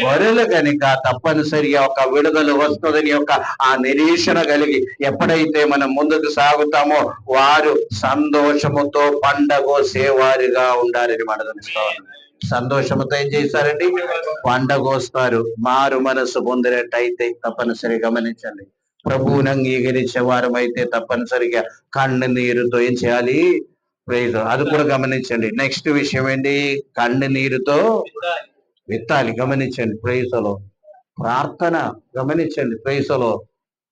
గొర్రెలు కనుక తప్పనిసరిగా ఒక విడుదల వస్తుందని యొక్క ఆ నిరీక్షణ కలిగి ఎప్పుడైతే మనం ముందుకు సాగుతామో వారు సంతోషముతో పండగోసేవారిగా ఉండాలని మనం తెలుసుకోవాలి. సంతోషంతో ఏం చేస్తారండి? పండగోస్తారు. మారు మనసు పొందినట్టయితే తప్పనిసరి. గమనించండి, ప్రభువుని అంగీకరించే వారమైతే తప్పనిసరిగా కన్నీరుతో ఏం చేయాలి? ప్రైజ్. అది కూడా గమనించండి. నెక్స్ట్ విషయం ఏంటి? కన్నీరుతో విత్తాలి. గమనించండి, ప్రైజ్లో ప్రార్థన. గమనించండి, ప్రైజ్లో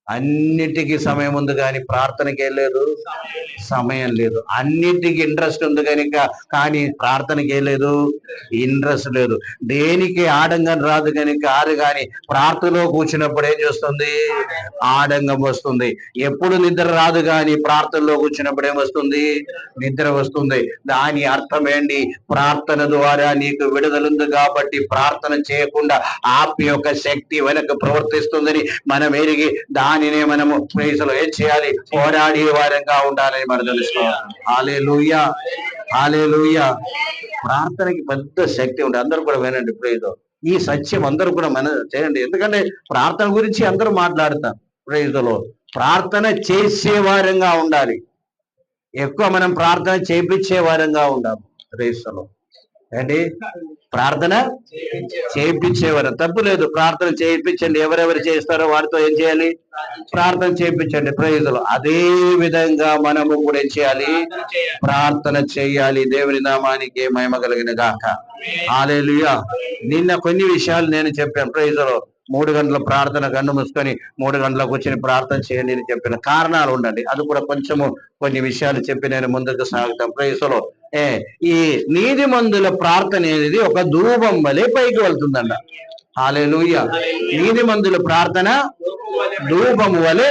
అన్నిటికీ సమయం ఉంది కానీ ప్రార్థనకి ఏం లేదు, సమయం లేదు. అన్నిటికీ ఇంట్రెస్ట్ ఉంది కనుక, కానీ ప్రార్థనకి ఏం లేదు, ఇంట్రెస్ట్ లేదు. దేనికి ఆడంగం రాదు కనుక ఆరు, కానీ ప్రార్థనలో కూర్చున్నప్పుడు ఏం చేస్తుంది? ఆడంగం వస్తుంది. ఎప్పుడు నిద్ర రాదు, కానీ ప్రార్థనలో కూర్చున్నప్పుడు ఏమొస్తుంది? నిద్ర వస్తుంది. దాని అర్థం ఏంటి? ప్రార్థన ద్వారా నీకు విడుదలుంది కాబట్టి ప్రార్థన చేయకుండా ఆపి యొక్క శక్తి వెనక ప్రవర్తిస్తుందని మనం ఎరిగి దానినే మనము ప్రైజ్లో ఏం చేయాలి? పోరాడే వారంగా ఉండాలని మనం తెలుసుకోవాలి. హల్లెలూయా, హల్లెలూయా. ప్రార్థనకి పెద్ద శక్తి ఉంది. అందరూ కూడా వినండి ప్రైజ్లో ఈ సత్యం. అందరూ కూడా మనం చేయండి. ఎందుకంటే ప్రార్థన గురించి అందరూ మాట్లాడతాం. ప్రైజ్లో ప్రార్థన చేసే వారంగా ఉండాలి. ఎక్కువ మనం ప్రార్థన చేయించే వారంగా ఉండాలి. ప్రైజ్లో ఏంటి? ప్రార్థన చేయించేవారు. తప్పు లేదు, ప్రార్థన చేయించండి. ఎవరెవరు చేస్తారో వారితో ఏం చేయాలి? ప్రార్థన చేయించండి. ప్రైజ్లో అదే విధంగా మనము కూడా ఏం చేయాలి? ప్రార్థన చేయాలి. దేవుని నామానికి మహిమ కలిగిన గాక. హల్లెలూయా. నిన్న కొన్ని విషయాలు నేను చెప్పాను. ప్రైజ్లో 3 గంటల ప్రార్థన, కన్ను మూసుకొని 3 గంటలకు వచ్చి ప్రార్థన చేయండి అని చెప్పిన కారణాలు ఉండండి. అది కూడా కొంచెము కొన్ని విషయాలు చెప్పి నేను ముందుకు సాగుతాం. ప్రైజ్లో ఈ నీతిమంతుల ప్రార్థన అనేది ఒక ధూపం వలె పైకి వెళ్తుందంట. హల్లెలూయా. నీతిమంతుల ప్రార్థన ధూపము వలె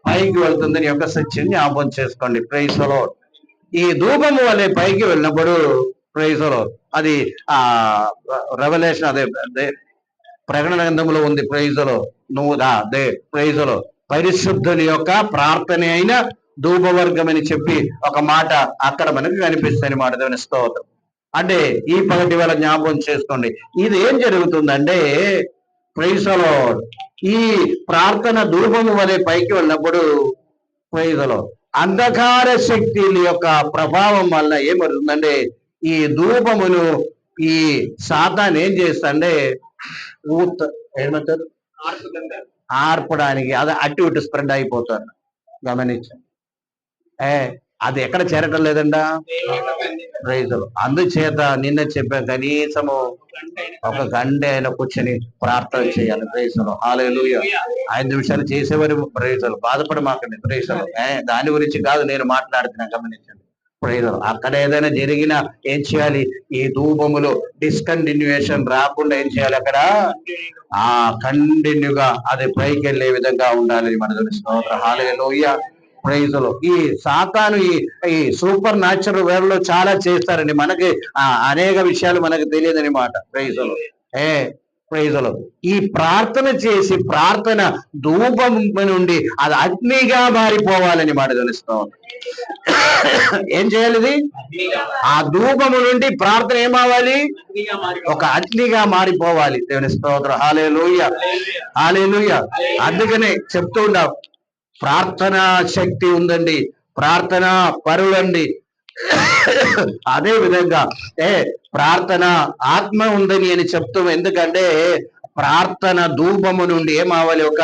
పైకి వెళ్తుందని యొక్క సత్యం జ్ఞాపకం చేసుకోండి. ప్రైజ్లో ఈ ధూపము వలె పైకి వెళ్ళినప్పుడు ప్రైజ్లో అది రెవల్యూషన్, అదే ప్రకటన గ్రంథంలో ఉంది. ప్రైజ్లో నువ్వు ప్రైజ్లో పరిశుద్ధుల యొక్క ప్రార్థన అయిన ధూపవర్గం అని చెప్పి ఒక మాట అక్కడ మనకు కనిపిస్తుంది మాట. దేవుని స్తోత్రం. అంటే ఈ పగటి వేళ జ్ఞాపకం చేసుకోండి, ఇది ఏం జరుగుతుందంటే ప్రైజ్లో ఈ ప్రార్థన ధూపము వలె పైకి వెళ్ళినప్పుడు ప్రైజ్లో అంధకార శక్తుల యొక్క ప్రభావం వల్ల ఏమవుతుందంటే ఈ ధూపమును ఈ సాతాను ఏం చేస్తాంటే ఏమంటారు, ఆర్పడానికి. అది అటు ఇటు స్ప్రెడ్ అయిపోతారు. గమనించండి. ఏ అది ఎక్కడ చేరటం లేదండా. ప్రైజులు. అందుచేత నిన్న చెప్పా, కనీసము ఒక గంట అయినా కూర్చొని ప్రార్థన చేయాలి. ప్రైజులు. హల్లెలూయా. 5 నిమిషాలు చేసేవారు. ప్రైజులు. బాధపడమాకండి. ప్రైజులు. దాని గురించి కాదు నేను మాట్లాడుతున్నా. గమనించండి. ప్రైజులు. అక్కడ ఏదైనా జరిగినా ఏం చేయాలి, ఈ ధూపములో డిస్కంటిన్యూయేషన్ రాకుండా ఏం చేయాలి, అక్కడ కంటిన్యూగా అది పైకి వెళ్ళే విధంగా ఉండాలి. మన స్తోత్రం. హల్లెలూయా. ప్రైజులు. ఈ సాతాను ఈ సూపర్ న్యాచురల్ వేర్ లో చాలా చేస్తారండి. మనకి అనేక విషయాలు మనకు తెలియదనమాట. ప్రైజులు. ప్రైజులు. ఈ ప్రార్థన చేసి ప్రార్థన ధూపం నుండి అది అగ్నిగా మారిపోవాలని మాట తెలుస్తాం. ఏం చేయాలి? ఇది ఆ ధూపము నుండి ప్రార్థన ఏమవ్వాలి, ఒక అగ్నిగా మారిపోవాలి. దేవుని స్తోత్రం. హల్లెలూయా. హల్లెలూయా. అందుకనే చెప్తూ ఉన్నాం, ప్రార్థన శక్తి ఉందండి, ప్రార్థన పరులండి. అదే విధంగా ప్రార్థన ఆత్మ ఉందని అని చెప్తాం. ఎందుకంటే ప్రార్థన ధూపము నుండి ఏమవ్వాలి, ఒక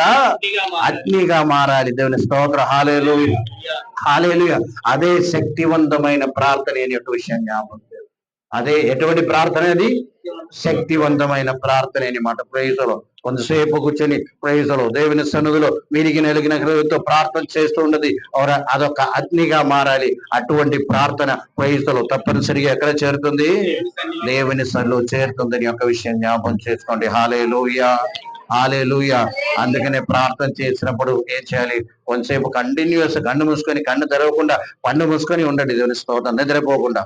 అగ్నిగా మారాలి. దేవుని స్తోత్రం. హల్లెలూయా. హల్లెలూయా. అదే శక్తివంతమైన ప్రార్థన అనే యొక్క విషయం జ్ఞాపకం. అదే ఎటువంటి ప్రార్థన? అది శక్తివంతమైన ప్రార్థన అన్నమాట. ప్రైజులో కొంతసేపు కూర్చొని ప్రైజులో దేవుని సన్నిధిలో విరిగి నలిగిన హృదయంతో ప్రార్థన చేస్తూ ఉన్నది. అదొక అగ్నిగా మారాలి. అటువంటి ప్రార్థన ప్రైజులో తప్పనిసరిగా ఎక్కడ చేరుతుంది? దేవుని సన్నిధిలో చేరుతుందని ఒక విషయం జ్ఞాపకం చేసుకోండి. హల్లెలూయా. హల్లెలూయా. అందుకనే ప్రార్థన చేసినప్పుడు ఏం చేయాలి, కొంతసేపు కంటిన్యూస్ కన్ను మూసుకొని, కన్ను తెరవకుండా పన్ను మూసుకొని ఉండండి. దేవుని స్తోత్రం. నిద్రపోకుండా.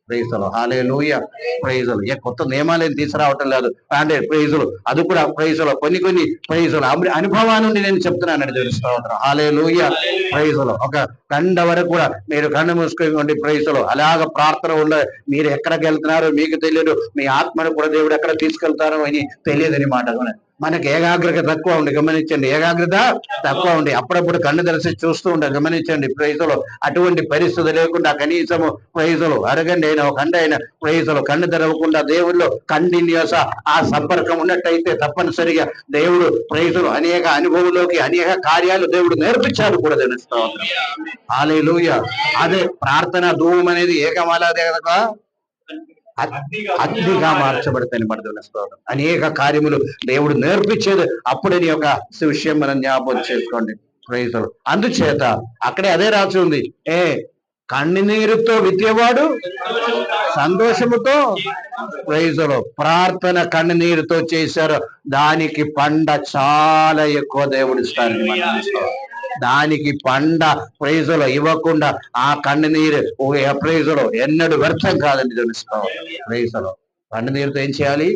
ప్రైజులు. హల్లెలూయా. ప్రైజులు. కొత్త నియమాలు ఏం తీసుకురావటం లేదు అంటే ప్రైజులు. అది కూడా ప్రైజులు. కొన్ని ప్రైజులు అనుభవాల నుండి నేను చెప్తున్నానండి. దేవుని స్తోత్రం. హల్లెలూయా. ప్రైజులు. ఒక గంట వరకు కూడా మీరు కన్ను మూసుకొని ప్రైజులు. అలాగ ప్రార్థన ఉండ. మీరు ఎక్కడికి వెళ్తున్నారో మీకు తెలియదు, మీ ఆత్మను కూడా దేవుడు ఎక్కడ తీసుకెళ్తారో అని తెలియదని మాట. మనకి ఏకాగ్రత తక్కువ ఉండి. గమనించండి. ఏకాగ్రత తక్కువ ఉండి అప్పుడప్పుడు కన్ను తెరిచి చూస్తూ ఉంటారు. గమనించండి. ప్రైజులు. అటువంటి పరిస్థితి లేకుండా కనీసము ప్రైజులు అరగండి అయినా ఒక గంట అయినా ప్రైజులు కన్ను తెరవకుండా దేవుళ్ళు కంటిన్యూస్ ఆ సంపర్కం ఉన్నట్టయితే తప్పనిసరిగా దేవుడు ప్రైజులు అనేక అనుభవంలోకి అనేక కార్యాలు దేవుడు నేర్పించారు కూడా తెలుస్తాం. హల్లెలూయా. అదే ప్రార్థన ధూమం అనేది ఏకమాలదే కదా, అగ్నిగా మార్చబడతాయి. పడుతున్న అనేక కార్యములు దేవుడు నేర్పించేది అప్పుడని ఒక విషయం మనం జ్ఞాపకం చేసుకోండి. ప్రైజులు. అందుచేత అక్కడే అదే రాసి ఉంది, కన్నీరుతో విత్యేవాడు సంతోషముతో. ప్రైజులు. ప్రార్థన కన్నీరుతో చేశారు, దానికి పంట చాలా ఎక్కువ దేవుడు ఇస్తారని. దానికి పండ ప్రైజులు ఇవ్వకుండా ఆ కన్నీరు ప్రైజులు ఎన్నడూ వ్యర్థం కాదని తెలుసుకోవాలి. ప్రైజులు. కన్నీరుతో ఏం చేయాలి?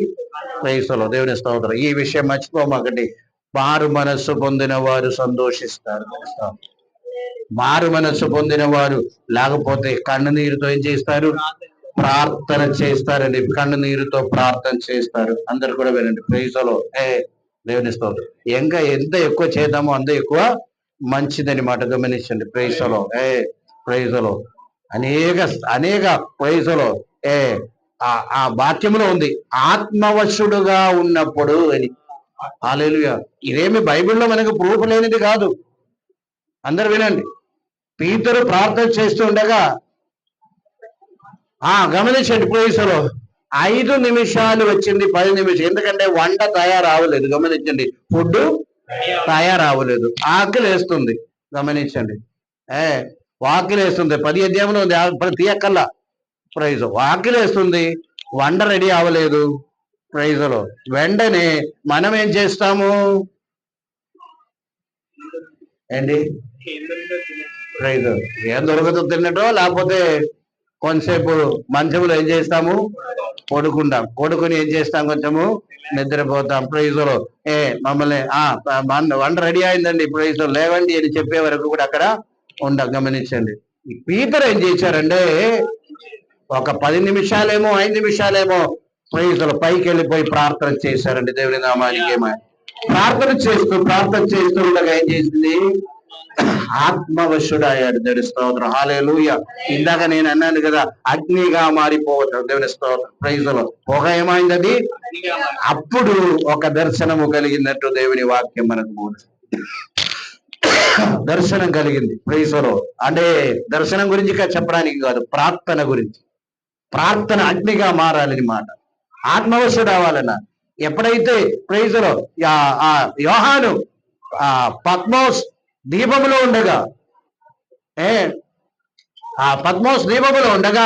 ప్రైజులు. దేవుని స్తోత్రం. ఈ విషయం మర్చిపోమాకండి. మారు మనస్సు పొందిన వారు సంతోషిస్తారు. మారు మనస్సు పొందిన వారు లేకపోతే కన్నీరుతో ఏం చేస్తారు? ప్రార్థన చేస్తారండి. కన్నీరుతో ప్రార్థన చేస్తారు. అందరు కూడా వినండి. ప్రైజులు. దేవుని స్తోత్రం. ఇంకా ఎంత ఎక్కువ చేద్దామో అంత ఎక్కువ మంచిదని మాట. గమనించండి. ప్రైజులు. ప్రైజులు. అనేక ప్రైజులు. ఆ వాక్యంలో ఉంది, ఆత్మవశుడుగా ఉన్నప్పుడు అని. హల్లెలూయా. ఇదేమి బైబిల్లో మనకు ప్రూఫ్ లేనిది కాదు. అందరు వినండి. పీతరు ప్రార్థన చేస్తూ ఉండగా గమనించండి. ప్రైజులు. 5 నిమిషాలు వచ్చింది, 10 నిమిషాలు. ఎందుకంటే వంట తయారవలేదు. గమనించండి. ఫుడ్ తయారవలేదు. ఆకలి వేస్తుంది. గమనించండి. ఆకలి వేస్తుంది. 10 అధ్యాయంలో ఉంది. తీయక్కల్లా. ప్రైజ్. ఆకలి వేస్తుంది, వంట రెడీ అవ్వలేదు. ప్రైజులో వెంటనే మనం ఏం చేస్తాము ఏంటి? ప్రైజ్. ఏం దొరకదు తిన్నటో, లేకపోతే కొంతసేపు మంచంలో ఏం చేస్తాము, పడుకుంటాం. పడుకుని ఏం చేస్తాం, కొంచెము నిద్రపోతాం. ప్రైజులో మమ్మల్ని వంట రెడీ అయిందండి, ప్రైజులో లేవండి అని చెప్పే వరకు కూడా అక్కడ గమనించండి. ఈ పీతరు ఏం చేశారంటే ఒక 10 నిమిషాలేమో 5 నిమిషాలేమో ప్రైజులో పైకి వెళ్ళిపోయి ప్రార్థన చేశారండి. దేవుని నామానికి ప్రార్థన చేస్తూ ఉండగా ఏం చేసింది, ఆత్మవశుడయ్యాడు. దేవుని స్తోత్రం. హల్లెలూయా. ఇందాక నేను అన్నాను కదా, అగ్నిగా మారిపోవటం. దేవుని స్తోత్రం. Praise the Lord. పొగ ఏమైంది అది? అప్పుడు ఒక దర్శనము కలిగినట్టు దేవుని వాక్యం మనకు బోధిస్తుంది. దర్శనం కలిగింది. Praise the Lord. అంటే దర్శనం గురించి చెప్పడానికి కాదు, ప్రార్థన గురించి. ప్రార్థన అగ్నిగా మారాలని మాట. ఆత్మవశుడు అవ్వాలన్న. ఎప్పుడైతే ప్రైజ్ ది లార్డ్ యోహాను పద్మోస్ దీపములో ఉండగా పద్మోస్ దీపములో ఉండగా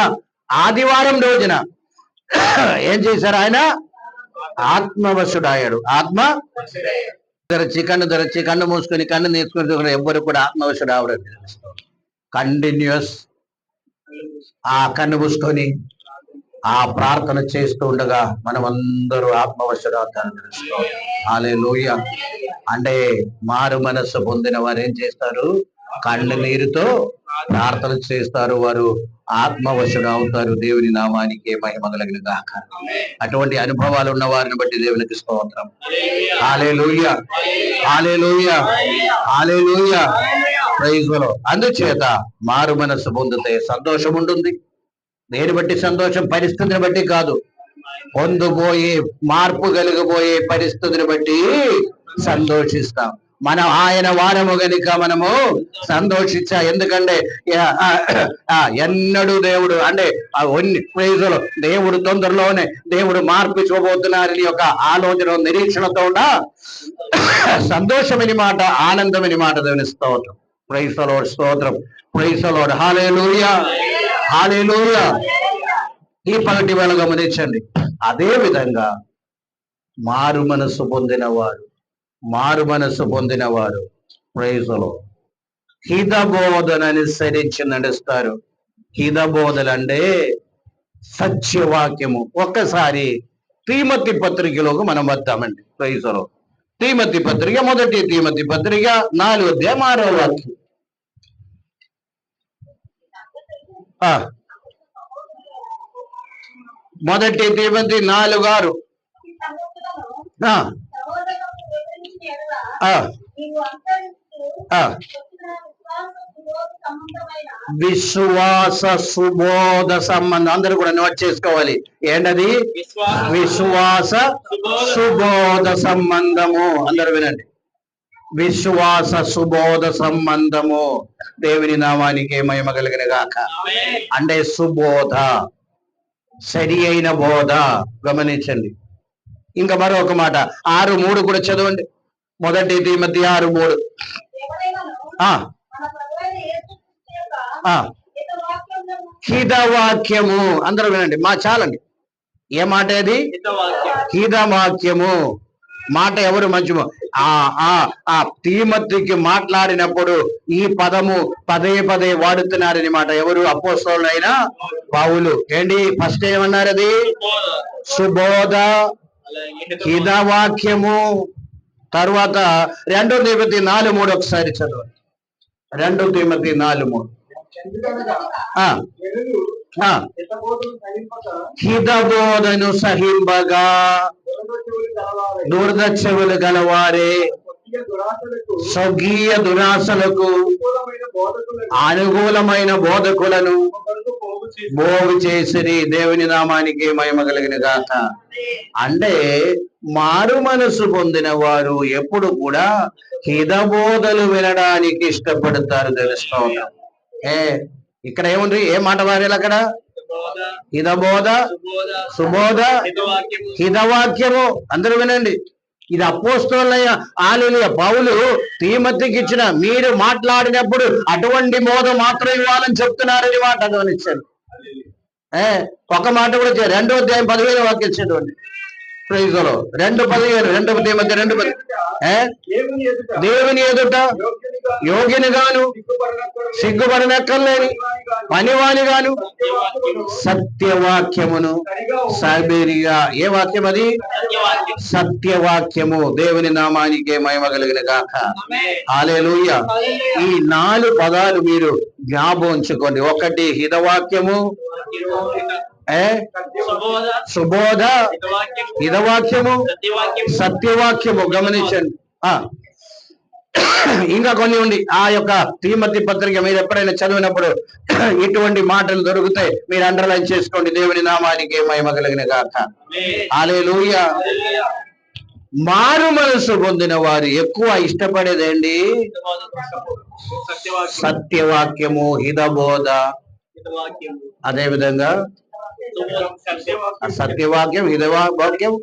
ఆదివారం రోజున ఏం చేశారు? ఆయన ఆత్మవశుడాయాడు. తెరచి కన్ను మూసుకొని కన్ను నేర్చుకుని ఎవ్వరు కూడా ఆత్మవశుడు ఆవడం. కంటిన్యూస్ ఆ కన్ను మూసుకొని ఆ ప్రార్థన చేస్తూ ఉండగా మనం అందరూ ఆత్మవశుడు అవుతారు. హల్లెలూయా. అంటే మారు మనస్సు పొందిన వారు ఏం చేస్తారు? కళ్ళు నీరుతో ప్రార్థన చేస్తారు. వారు ఆత్మవశుడు అవుతారు. దేవుని నామానికి మహిమ కలుగును గాక. అటువంటి అనుభవాలు ఉన్న వారిని బట్టి దేవునికి స్తోత్రం. Hallelujah, hallelujah, hallelujah. Praise the Lord. అందుచేత మారు మనస్సు పొందితే సంతోషం ఉంటుంది. దేని బట్టి సంతోషం? పరిస్థితిని బట్టి కాదు. పొందుపోయే మార్పు కలిగిపోయే పరిస్థితిని బట్టి సంతోషిస్తాం. మనం ఆయన వారము గనుక మనము సంతోషించా. ఎందుకంటే ఎన్నడూ దేవుడు అంటే ప్రైజులు దేవుడు తొందరలోనే దేవుడు మార్పు చూపబోతున్నారని యొక్క ఆలోచన నిరీక్షణతో ఉన్న సంతోషమని మాట, ఆనందమని మాట. దేవుని స్తోత్రం. Praise the Lord. స్తోత్రం. Praise the Lord. Hallelujah, hallelujah. ఈ పగటి వేళ గమనించండి. అదే విధంగా మారు మనస్సు పొందినవారు ప్రైజ్ ది లార్డ్ హితబోధన అనుసరించి నడుస్తారు. హితబోధలు అంటే సత్యవాక్యము. ఒక్కసారి తీమోతి పత్రికలోకి మనం వద్దామండి. Praise the Lord. తీమోతి పత్రిక, మొదటి తీమోతి పత్రిక 4వ అధ్యాయం 6వ వాక్యం. మొదటి తీమోతి 4:6. విశ్వాస సుబోధ సంబంధం. అందరూ కూడా నోట్ చేసుకోవాలి. ఏంటది? విశ్వాస సుబోధ సంబంధము. అందరూ వినండి. విశ్వాస సుబోధ సంబంధము. దేవుని నామానికి మహిమ కలుగును గాక. అంటే సుబోధ, సరి అయిన బోధ. గమనించండి. ఇంకా మరొక మాట 6:3 కూడా చదవండి. మొదటి తీమోతి 6:3. హితవాక్యము. అందరూ వినండి. చాలండి. ఏ మాట అది? హితవాక్యము. మాట ఎవరు మంచి ఆ తీమోతికి మాట్లాడినప్పుడు ఈ పదము పదే పదే వాడుతున్నారని మాట. ఎవరు? అపోస్తలుడైన పౌలు. ఏంటి? ఫస్ట్ ఏమన్నారు? అది సుబోధ, హితవాక్యము. తర్వాత 2 తీమోతి 4:3 ఒకసారి చదవండి. 2 తీమోతి 4:3. హితబోధను సహింపగా దుర్దశవులు గలవారే స్వకీయ దురాశలకు అనుకూలమైన బోధకులను బోగు చేసిరి. దేవుని నామానికి మహిమ కలుగును గాక. అంటే మారు మనసు పొందిన వారు ఎప్పుడు కూడా హితబోధలు వినడానికి ఇష్టపడతారు. తెలుసుకోవాలి. ఇక్కడ ఏముంది? ఏ మాట వారేలు అక్కడ? హితబోధ, సుబోధ, హితవాక్యము. అందరూ వినండి. ఇది అపోస్తలులైన హల్లెలూయా పౌలు తీమోతికి ఇచ్చిన, మీరు మాట్లాడినప్పుడు అటువంటి బోధ మాత్రం ఇవ్వాలని చెప్తున్నారని మాట గమనించారు. ఒక మాట కూడా 2వ అధ్యాయం 15వ వాక్యం చదవండి. Praise the Lord. 2:15. 2 తీమోతి 2:15. దేవుని ఎదుట యోగినిగాను సిగ్గుపడనక్కర్లేని పనివానిగాను సత్యవాక్యమును సబేరిగా. ఏ వాక్యం అది? సత్యవాక్యము. దేవుని నామానికి మహిమ కలుగును గాక. హల్లెలూయా. ఈ 4 పదాలు మీరు జ్ఞాపకం ఉంచుకోండి. ఒకటి హితవాక్యము, సుబోధ, హితవాక్యము, సత్యవాక్యము. గమనించండి. ఇంకా కొన్ని ఉంది. ఆ యొక్క తిమోతి పత్రిక మీరు ఎప్పుడైనా చదివినప్పుడు ఇటువంటి మాటలు దొరికితే మీరు అండర్లైన్ చేసుకోండి. దేవుని నామానికి మహిమ కలిగిన గాక. హల్లెలూయా. మారు మనసు పొందిన వారు ఎక్కువ ఇష్టపడేదేంటి? సత్యవాక్యము, హితబోధ, అదే విధంగా సత్యవాక్యం, హితవాక్యం,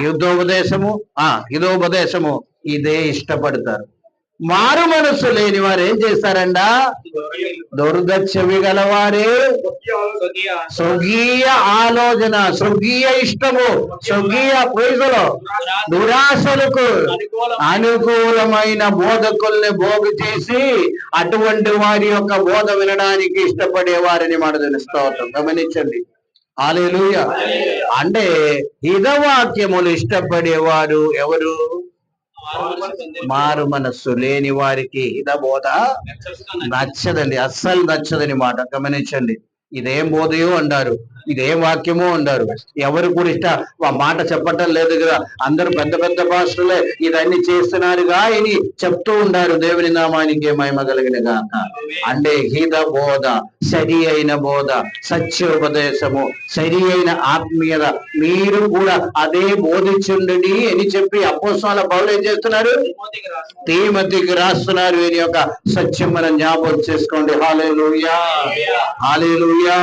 యుద్ధోపదేశము, హితోపదేశము ఇదే ఇష్టపడతారు. మారు మనస్సు లేని వారు ఏం చేస్తారంట? దుర్దచ్చవి గలవారే, స్వర్గీయ ఆలోచన, స్వర్గీయ ఇష్టము, స్వర్గీయ ప్రేజలో దురాశలకు అనుకూలమైన బోధకుల్ని బోగు చేసి అటువంటి వారి యొక్క బోధ వినడానికి ఇష్టపడే వారిని మాట తెలుస్తూ ఉంటాం. గమనించండి. హల్లెలూయా. అంటే హితవాక్యములు ఇష్టపడేవారు ఎవరు? మారు మనస్సు లేని వారికి హితబోధ నచ్చదండి, అస్సలు నచ్చదని మాట గమనించండి. ఇదేం బోధయో అంటారు, ఇదేం వాక్యమో అంటారు. ఎవరు కూడా ఆ మాట చెప్పటం లేదు కదా. అందరూ పెద్ద పెద్ద భాషలే ఇదన్నీ చేస్తున్నారుగా అని చెప్తూ ఉంటారు. దేవుని నామానికి మహిమ కలిగిన గాక. అంటే హిత బోధ, సరి అయిన బోధ, సత్యోపదేశము, సరి అయిన ఆత్మీయత మీరు కూడా అదే బోధించుండని అని చెప్పి అపోస్తలుల పౌలు ఏం చేస్తున్నారు? తిమోతికి రాస్తున్నారు. వీరి యొక్క సత్యం మనం జ్ఞాపకం చేసుకోండి. హల్లెలూయా, హల్లెలూయా,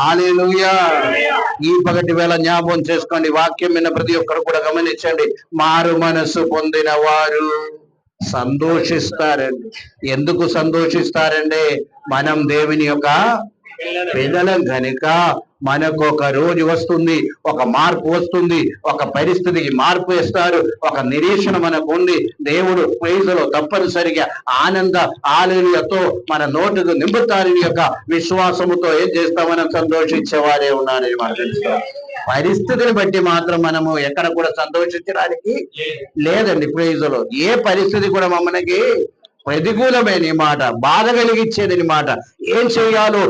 హల్లెలూయా. ఈ పగటి వేళ జ్ఞాపకం చేసుకోండి. వాక్యం విన్న ప్రతి ఒక్కరు కూడా గమనించండి. మారు మనసు పొందిన వారు సంతోషిస్తారండి. ఎందుకు సంతోషిస్తారండి? మనం దేవుని యొక్క పిల్లలం కనుక మనకు ఒక రోజు వస్తుంది, ఒక మార్పు వస్తుంది, ఒక పరిస్థితికి మార్పు ఇస్తారు, ఒక నిరీక్షణ మనకు ఉంది. దేవుడు ప్రైజులో తప్పనిసరిగా ఆనంద హల్లెలూయాతో మన నోటుకు నింపుతారని యొక్క విశ్వాసముతో ఏం చేస్తాం? మనం సంతోషించేవారే ఉన్నారని మనం తెలుస్తాం. పరిస్థితిని బట్టి మాత్రం మనము ఎక్కడ కూడా సంతోషించడానికి లేదండి. ప్రైజులో ఏ పరిస్థితి కూడా మనకి ప్రతికూలమైన మాట, బాధ కలిగించేది మాట, ఏం చెయ్యాలో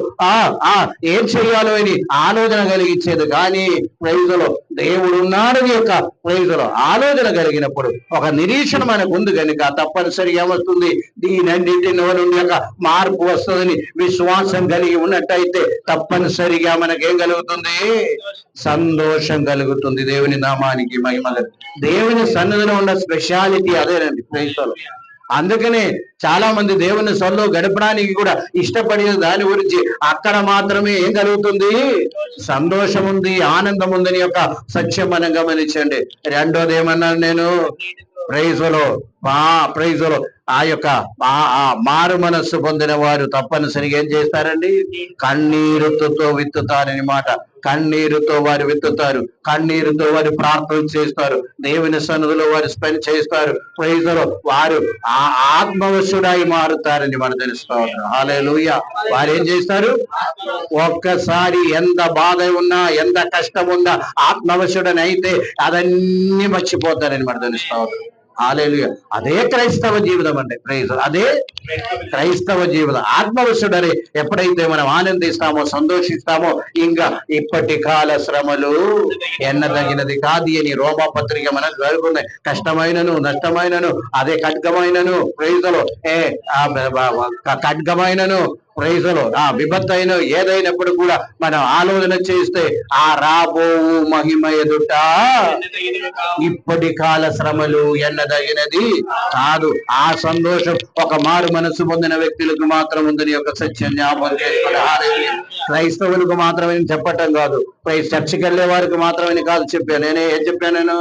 ఏం చెయ్యాలో అని ఆలోచన కలిగించేది. కానీ ప్రైజులో దేవుడు ఉన్నాడని యొక్క ప్రైజులో ఆలోచన కలిగినప్పుడు ఒక నిరీక్షణ మనకు ఉంది కనుక తప్పనిసరిగా ఏమొస్తుంది? దీనన్నింటి నుండి యొక్క మార్పు వస్తుందని విశ్వాసం కలిగి ఉన్నట్టయితే తప్పనిసరిగా మనకేం కలుగుతుంది? సంతోషం కలుగుతుంది. దేవుని నామానికి మహిమ. దేవుని సన్నిధిలో ఉన్న స్పెషాలిటీ అదేనండి ప్రైజులో. అందుకనే చాలా మంది దేవుని సొల్లో గడపడానికి కూడా ఇష్టపడే దాని గురించి అక్కడ మాత్రమే ఏం కలుగుతుంది? సంతోషం ఉంది, ఆనందం ఉందని యొక్క సత్యం మనం గమనించండి. రెండోది ఏమన్నాను నేను? ప్రైజులో ఆ యొక్క మారు మనస్సు పొందిన వారు తప్పనిసరిగా ఏం చేస్తారండి? కన్నీరుతో విత్తుతారని మాట. కన్నీరుతో వారు విత్తుతారు, కన్నీరుతో వారు ప్రార్థన చేస్తారు, దేవుని సన్నిధిలో వారు స్పెండ్ చేస్తారు. ప్రైజులో వారు ఆత్మవశుడై మారుతారని మనం తెలుసుకోవాలి. హల్లెలూయా. వారు ఏం చేస్తారు? ఒక్కసారి ఎంత బాధ ఉన్నా, ఎంత కష్టం ఉన్నా ఆత్మవశుడని అయితే అదన్నీ మర్చిపోతారని మనం తెలుసుకోవాలి. హల్లెలూయా. అదే క్రైస్తవ జీవితం అంటే అదే క్రైస్తవ జీవితం. ఆత్మవశుడని ఎప్పుడైతే మనం ఆనందిస్తామో, సంతోషిస్తామో, ఇంకా ఇప్పటి కాల శ్రమలు ఎన్నదగినది కాదు అని రోమా పత్రిక మనం జరుగుతుంది. కష్టమైనను, నష్టమైనను, అదే ఖడ్గమైనను ప్రైజులో ఖడ్గమైనను ప్రైజులో విపత్తైన ఏదైనప్పుడు కూడా మనం ఆలోచన చేస్తే ఆ రాబో మహిమ ఎదుట ఇప్పటి కాల శ్రమలు ఎన్నదగినది కాదు. ఆ సంతోషం ఒక మారు మనసు పొందిన వ్యక్తులకు మాత్రం ఉందని ఒక సత్యం జ్ఞాపకం చేసుకోవాలి. క్రైస్తవులకు మాత్రమే చెప్పటం కాదు, చర్చికి వెళ్ళే వారికి మాత్రమే కాదు చెప్పాను. నేనే ఏం చెప్పాను? నేను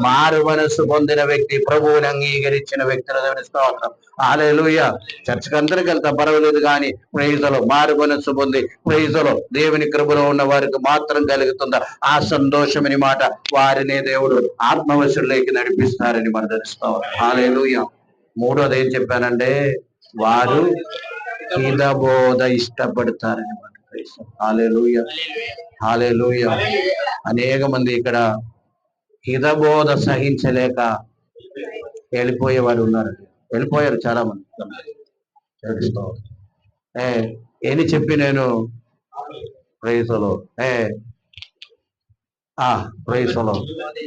మారు మనస్సు పొందిన వ్యక్తి, ప్రభువుని అంగీకరించిన వ్యక్తులు తెలుసుకోవాలి. హల్లెలూయా. చర్చికి అందరికి వెళ్తా పర్వాలేదు, కానీ ప్రైజులో మారు మనస్సు పొంది ప్రైజులో దేవుని కృపలో ఉన్న వారికి మాత్రం కలుగుతుందా ఆ సంతోషమని మాట. వారినే దేవుడు ఆత్మవశుల్లోకి నడిపిస్తారని మనం తెలుసుకోవాలి. హల్లెలూయా. మూడోది ఏం చెప్పానంటే వారు హితబోధ ఇష్టపడతారని మాట. హల్లెలూయా, హల్లెలూయా. అనేక మంది ఇక్కడ హితబోధ సహించలేక వెళ్ళిపోయేవారు ఉన్నారు. వెళ్ళిపోయారు చాలా మంది. ఏని చెప్పి నేను ప్రైజులో ప్రైజులో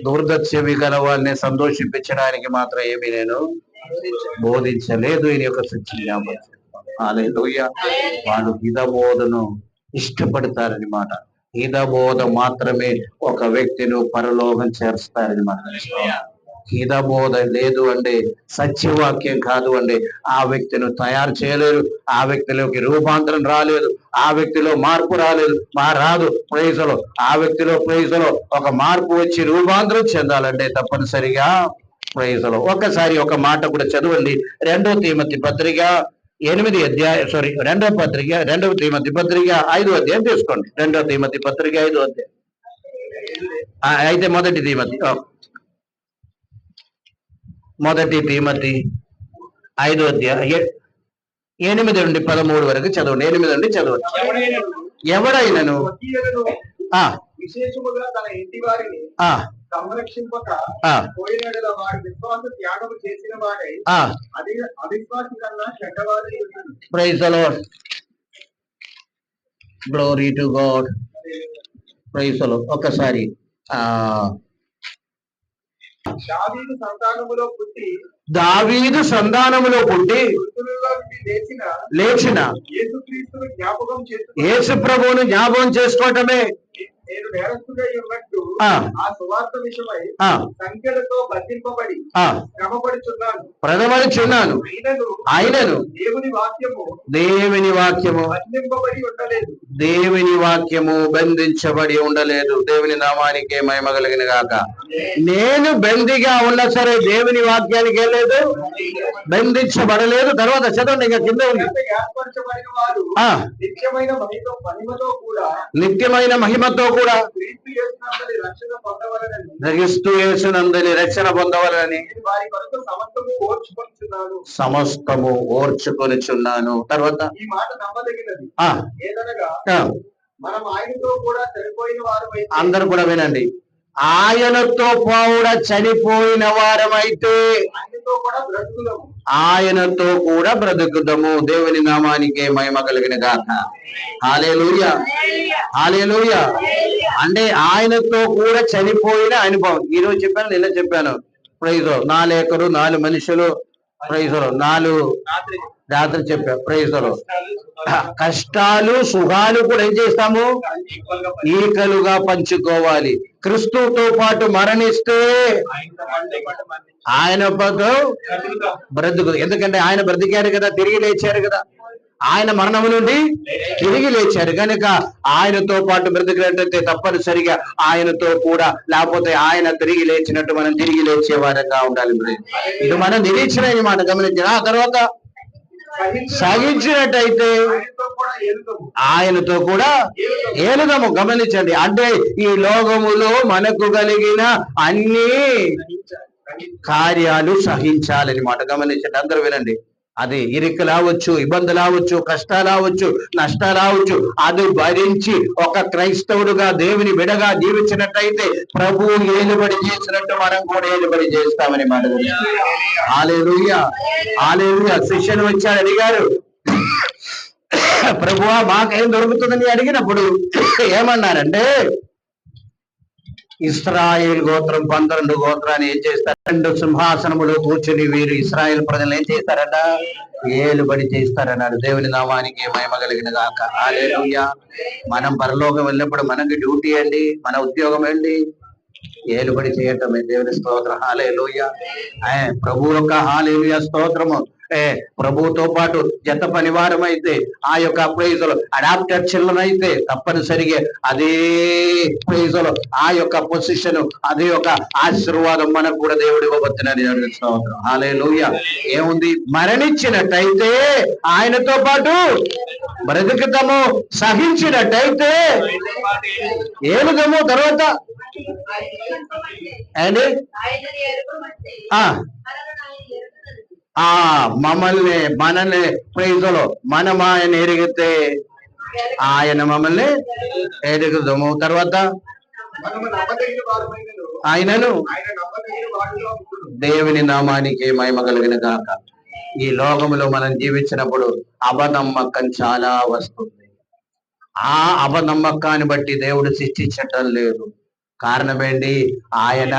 దుర్దశమి గల వాళ్ళని సంతోషించడానికి మాత్రం ఏమి నేను బోధించలేదు. ఈయన యొక్క శిక్షణ జ్ఞాపకం. హల్లెలూయా. వాళ్ళు హితబోధను ఇష్టపడతారనమాట. హితబోధ మాత్రమే ఒక వ్యక్తిని పరలోకం చేరుస్తారని మాట. హితబోధ లేదు అంటే, సత్యవాక్యం కాదు అంటే ఆ వ్యక్తిని తయారు చేయలేరు. ఆ వ్యక్తిలోకి రూపాంతరం రాలేదు. ఆ వ్యక్తిలో మార్పు రాలేదు. రాదు. ప్రైజులో ఆ వ్యక్తిలో ప్రైజులో ఒక మార్పు వచ్చి రూపాంతరం చెందాలంటే తప్పనిసరిగా ప్రైజులో ఒకసారి ఒక మాట కూడా చదవండి. 2 తిమోతి పత్రిక 8 అధ్యాయం, సారీ 2 తిమోతి పత్రిక 5 అధ్యాయం తీసుకోండి. 2 తిమోతి పత్రిక 5 అధ్యాయం. అయితే 1 తిమోతి 5 అధ్యాయం 8 నుండి 13 వరకు చదవండి. 8 నుండి చదవండి. ఎవడైనను విశేషముగా తన ఇంటి వారిని సంరక్షింపక పోయినడల వారి విశ్వాస త్యాగము చేసిన వాడై అవిశ్వాసి కన్నా చెడ్డవాడై ఉన్నాడు. Praise the Lord. Glory to God. Praise the Lord. ఒకసారి దావీదు సంతానములో పుట్టి లేచిన యేసు ప్రభువును జ్ఞాపకం చేసుకోవటమే నేను నేరస్తుడై ఉన్నట్టు ఆ సువార్త విషయమై సంఖ్యలతో బంధింపబడి ప్రథమడుచున్నాను. ఆయనను దేవుని వాక్యము బంధింపబడి ఉండలేదు. దేవుని వాక్యము బంధించబడి ఉండలేదు. దేవుని నామానికి మహిమ కలిగిన గాక. నేను బందీగా ఉన్నా సరే దేవుని వాక్యానికి వెళ్ళలేదు, బంధించబడలేదు. తర్వాత చదవండి, ఇంకా కింద ఉంది. నిత్యమైన మహిమతో కూడా క్రీస్తు యేసునందలి రక్షణ పొందవలని సమస్తము ఓర్చుకొనిచున్నాను. తర్వాత ఈ మాట నమ్మదగినది. మనం ఆయనతో కూడా చనిపోయిన వారమై, అందరూ కూడా వినండి, ఆయనతో కూడా చనిపోయిన వారమైతే ఆయనతో కూడా బ్రతుకుదాము. దేవుని నామానికి మహిమ కలిగిన గాక. హల్లెలూయా, హల్లెలూయా. అంటే ఆయనతో కూడా చనిపోయిన అనుభవం. ఈరోజు చెప్పాను, నిన్న చెప్పాను. ప్రైజ్ 4 ఎకరు 4 మనుషులు. ప్రైజ్ 4 రాత్రి చెప్పా. ప్రైజ్ కష్టాలు సుఖాలు కూడా ఏం చేస్తాము? ఈకలుగా పంచుకోవాలి. క్రీస్తుతో పాటు మరణిస్తే ఆయన బ్రతుకు. ఎందుకంటే ఆయన బ్రతికారు కదా, తిరిగి లేచారు కదా. ఆయన మరణము నుండి తిరిగి లేచారు కనుక ఆయనతో పాటు బ్రతికినట్టయితే తప్పనిసరిగా ఆయనతో కూడా, లేకపోతే ఆయన తిరిగి లేచినట్టు మనం తిరిగి లేచే వారంగా ఉండాలి. ఇది మనం నిరీక్షణ మాట గమనించిన. ఆ తర్వాత సహించినట్టయితే ఆయనతో కూడా ఏలుదాము. గమనించండి, అంటే ఈ లోకములో మనకు కలిగిన అన్ని కార్యాలు సహించాలని మాట గమనించండి. అందరూ వినండి. అది ఇరుకులు అవచ్చు, ఇబ్బందులు అవచ్చు, కష్టాలు అవచ్చు, నష్టాలు అవచ్చు, అది భరించి ఒక క్రైస్తవుడుగా దేవుని బిడగా జీవించినట్టయితే ప్రభువు ఏలుబడి చేసినట్టు మనం కూడా ఏలుబడి చేస్తామని మాట. హల్లెలూయా, హల్లెలూయా. శిష్యులు వచ్చారు, అడిగారు, ప్రభువా మాకేం దొరుకుతుందని అడిగినప్పుడు ఏమన్నారంటే, ఇశ్రాయేల్ గోత్రం 12 గోత్రాన్ని ఏం చేస్తారు? 2 సింహాసనములు కూర్చుని వీరు ఇశ్రాయేల్ ప్రజలు ఏం చేస్తారట? ఏలుబడి చేస్తారన్నాడు. దేవుని నామానికి మహిమ కలిగిన గాక. హల్లెలూయా. మనం పరలోకం వెళ్ళినప్పుడు మనకి డ్యూటీ అండి, మన ఉద్యోగం ఏంటి? ఏలుబడి చేయటమే. దేవుని స్తోత్రం. హల్లెలూయా. ప్రభు యొక్క హల్లెలూయా స్తోత్రము. ప్రభువుతో పాటు జత పనివారం అయితే, ఆ యొక్క ప్రైజులు అడాప్టెడ్ చిల్డ్రన్ అయితే తప్పనిసరిగా అదే ప్రైజులు, ఆ యొక్క పొజిషన్, అదే యొక్క ఆశీర్వాదం మనకు కూడా దేవుడు ఇవ్వబోతున్నది. హల్లెలూయా. ఏముంది? మరణించినట్టయితే ఆయనతో పాటు బ్రతుకుతాము, సహించినట్టయితే ఏలుదాము. తర్వాత అండి మనల్ని ప్రైజులో మనం ఆయన ఎరిగితే ఆయన మమ్మల్ని ఎరుగుదాము. తర్వాత ఆయనను దేవుని నామానికి మహిమ కలిగిన గాక. ఈ లోకములో మనం జీవించినప్పుడు అపనమ్మకం చాలా వస్తుంది. ఆ అపనమ్మకాన్ని బట్టి దేవుడు శిక్షించటం లేదు. కారణం ఏంటి? ఆయన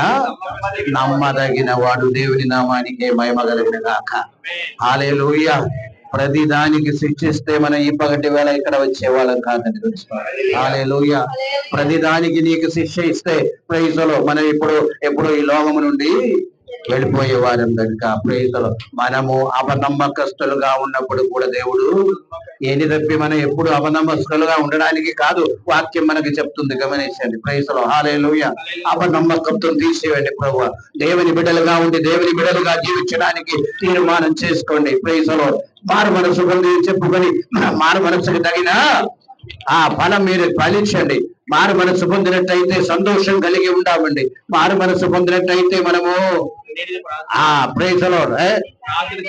నమ్మదగిన వాడు. దేవుని నామానికి మహిమ కలుగును గాక. హల్లెలూయా. ప్రతి దానికి శిక్షిస్తే మనం ఈ పగటి వేళ ఇక్కడ వచ్చేవాళ్ళం కాదని తెలుసుకోవాలి. హల్లెలూయా. ప్రతి దానికి నీకు శిక్ష ఇస్తే ప్రైజులో మనం ఎప్పుడు ఈ లోకము నుండి వెళ్ళిపోయేవారం కనుక ప్రైజులో మనము అపనమ్మకస్తులుగా ఉన్నప్పుడు కూడా దేవుడు ఏది తప్పి మనం ఎప్పుడు అపనమ్మకస్తులుగా ఉండడానికి కాదు, వాక్యం మనకి చెప్తుంది, గమనించండి. ప్రైజులో హల్లెలూయా. అపనమ్మకత్వం తీసేయండి ప్రభువా. దేవుని బిడ్డలుగా ఉండి దేవుని బిడ్డలుగా జీవించడానికి తీర్మానం చేసుకోండి. ప్రైజులో మారు మనసు పొంది చెప్పుకొని మారు మనసుకు తగిన ఆ ఫలం మీరు ఫలించండి. మారు మనసు పొందినట్టయితే సంతోషం కలిగి ఉండామండి. మారు మనసు పొందినట్టయితే మనము ప్రైజులో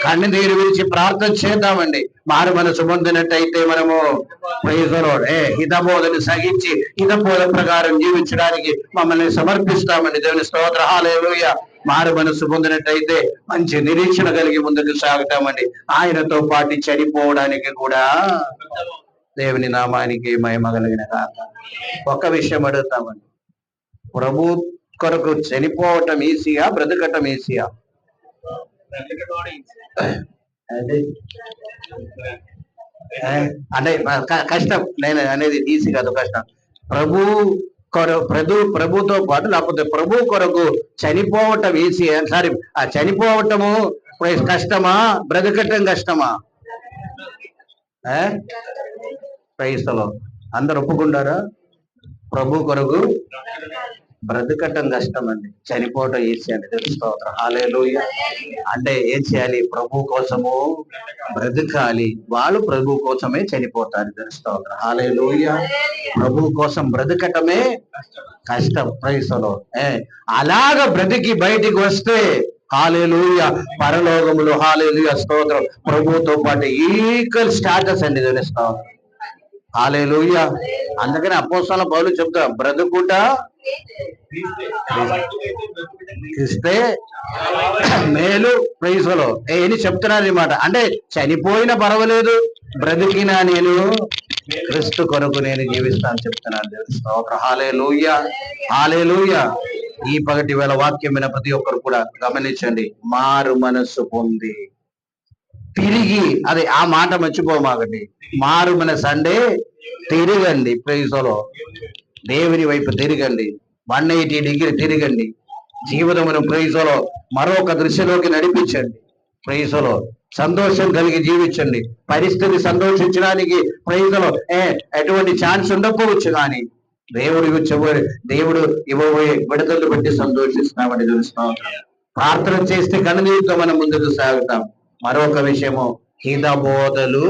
కన్నీరు విడిచి ప్రార్థన చేద్దామండి. మారు మనసు పొందినట్టయితే మనము ప్రైజులో హితబోధను సహించి హితబోధ ప్రకారం జీవించడానికి మమ్మల్ని సమర్పిస్తామండి. దేవుని స్తోత్రం. హల్లెలూయా. మారు మనసు పొందినట్టయితే మంచి నిరీక్షణ కలిగి ముందుకు సాగుతామండి. ఆయనతో పాటు చనిపోవడానికి కూడా దేవుని నామానికి మహిమ కలిగిన కాక. ఒక్క విషయం అడుగుతామండి, ప్రభు కొరకు చనిపోవటం ఈజీయా, బ్రతకటం ఈజీయా? అంటే కష్టం. నేను అనేది ఈజీ కాదు, కష్టం. ప్రభుతో పాటు లేకపోతే ప్రభు కొరకు చనిపోవటం ఈజీ? సారీ, ఆ చనిపోవటము కష్టమా, బ్రతకటం కష్టమా? క్రైస్తలో అందరు ఒప్పుకుంటారా? ప్రభు కొరకు బ్రతకటం కష్టం అండి, చనిపోవటం ఈజీ అండి. తెలుసుకోవటం. హల్లెలూయా. అంటే ఏం చేయాలి? ప్రభు కోసము బ్రతకాలి. వాళ్ళు ప్రభు కోసమే చనిపోతారు. తెలుసుకోవటం. హల్లెలూయా. ప్రభు కోసం బ్రతకటమే కష్టం. క్రైస్తలో అలాగ బ్రతికి బయటికి వస్తే హల్లెలూయా పరలోకములు, హల్లెలూయా స్తోత్రం, ప్రభుతో పాటు ఈక్వల్ స్టాటస్ అండి. తెలుసుకోవటం. హల్లెలూయా. అందుకని అపోస్తలుల పౌలు చెప్తా, బ్రతుకుట ఇస్తే మేలు ప్రైజులో అని చెప్తున్నారు అన్నమాట. అంటే చనిపోయినా పర్వాలేదు, బ్రతికినా నేను క్రీస్తు కొరకు నేను జీవిస్తాను చెప్తున్నాను. దేవుని హల్లెలూయా. హల్లెలూయా. ఈ పగటి వేళ వాక్యం విన్న ప్రతి ఒక్కరు కూడా గమనించండి. మారు మనస్సు పొంది తిరిగి, అదే ఆ మాట మర్చిపోమాకండి. మారు మనసు అంటే తిరగండి. ప్రైజులో దేవుని వైపు తిరగండి. 180 డిగ్రీ తిరగండి. జీవితమును ప్రైజులో మరొక దృశ్యలోకి నడిపించండి. ప్రైజులో సంతోషం కలిగి జీవించండి. పరిస్థితి సంతోషించడానికి ప్రైజులో ఎటువంటి ఛాన్స్ ఉండకపోవచ్చు, కానీ దేవుడు ఇవ్వబోయే విడుదలను బట్టి సంతోషిస్తామని తెలుస్తాం. ప్రార్థన చేస్తే కనునీరుతో మనం ముందుకు సాగుతాం. మరొక విషయము, హితబోధలు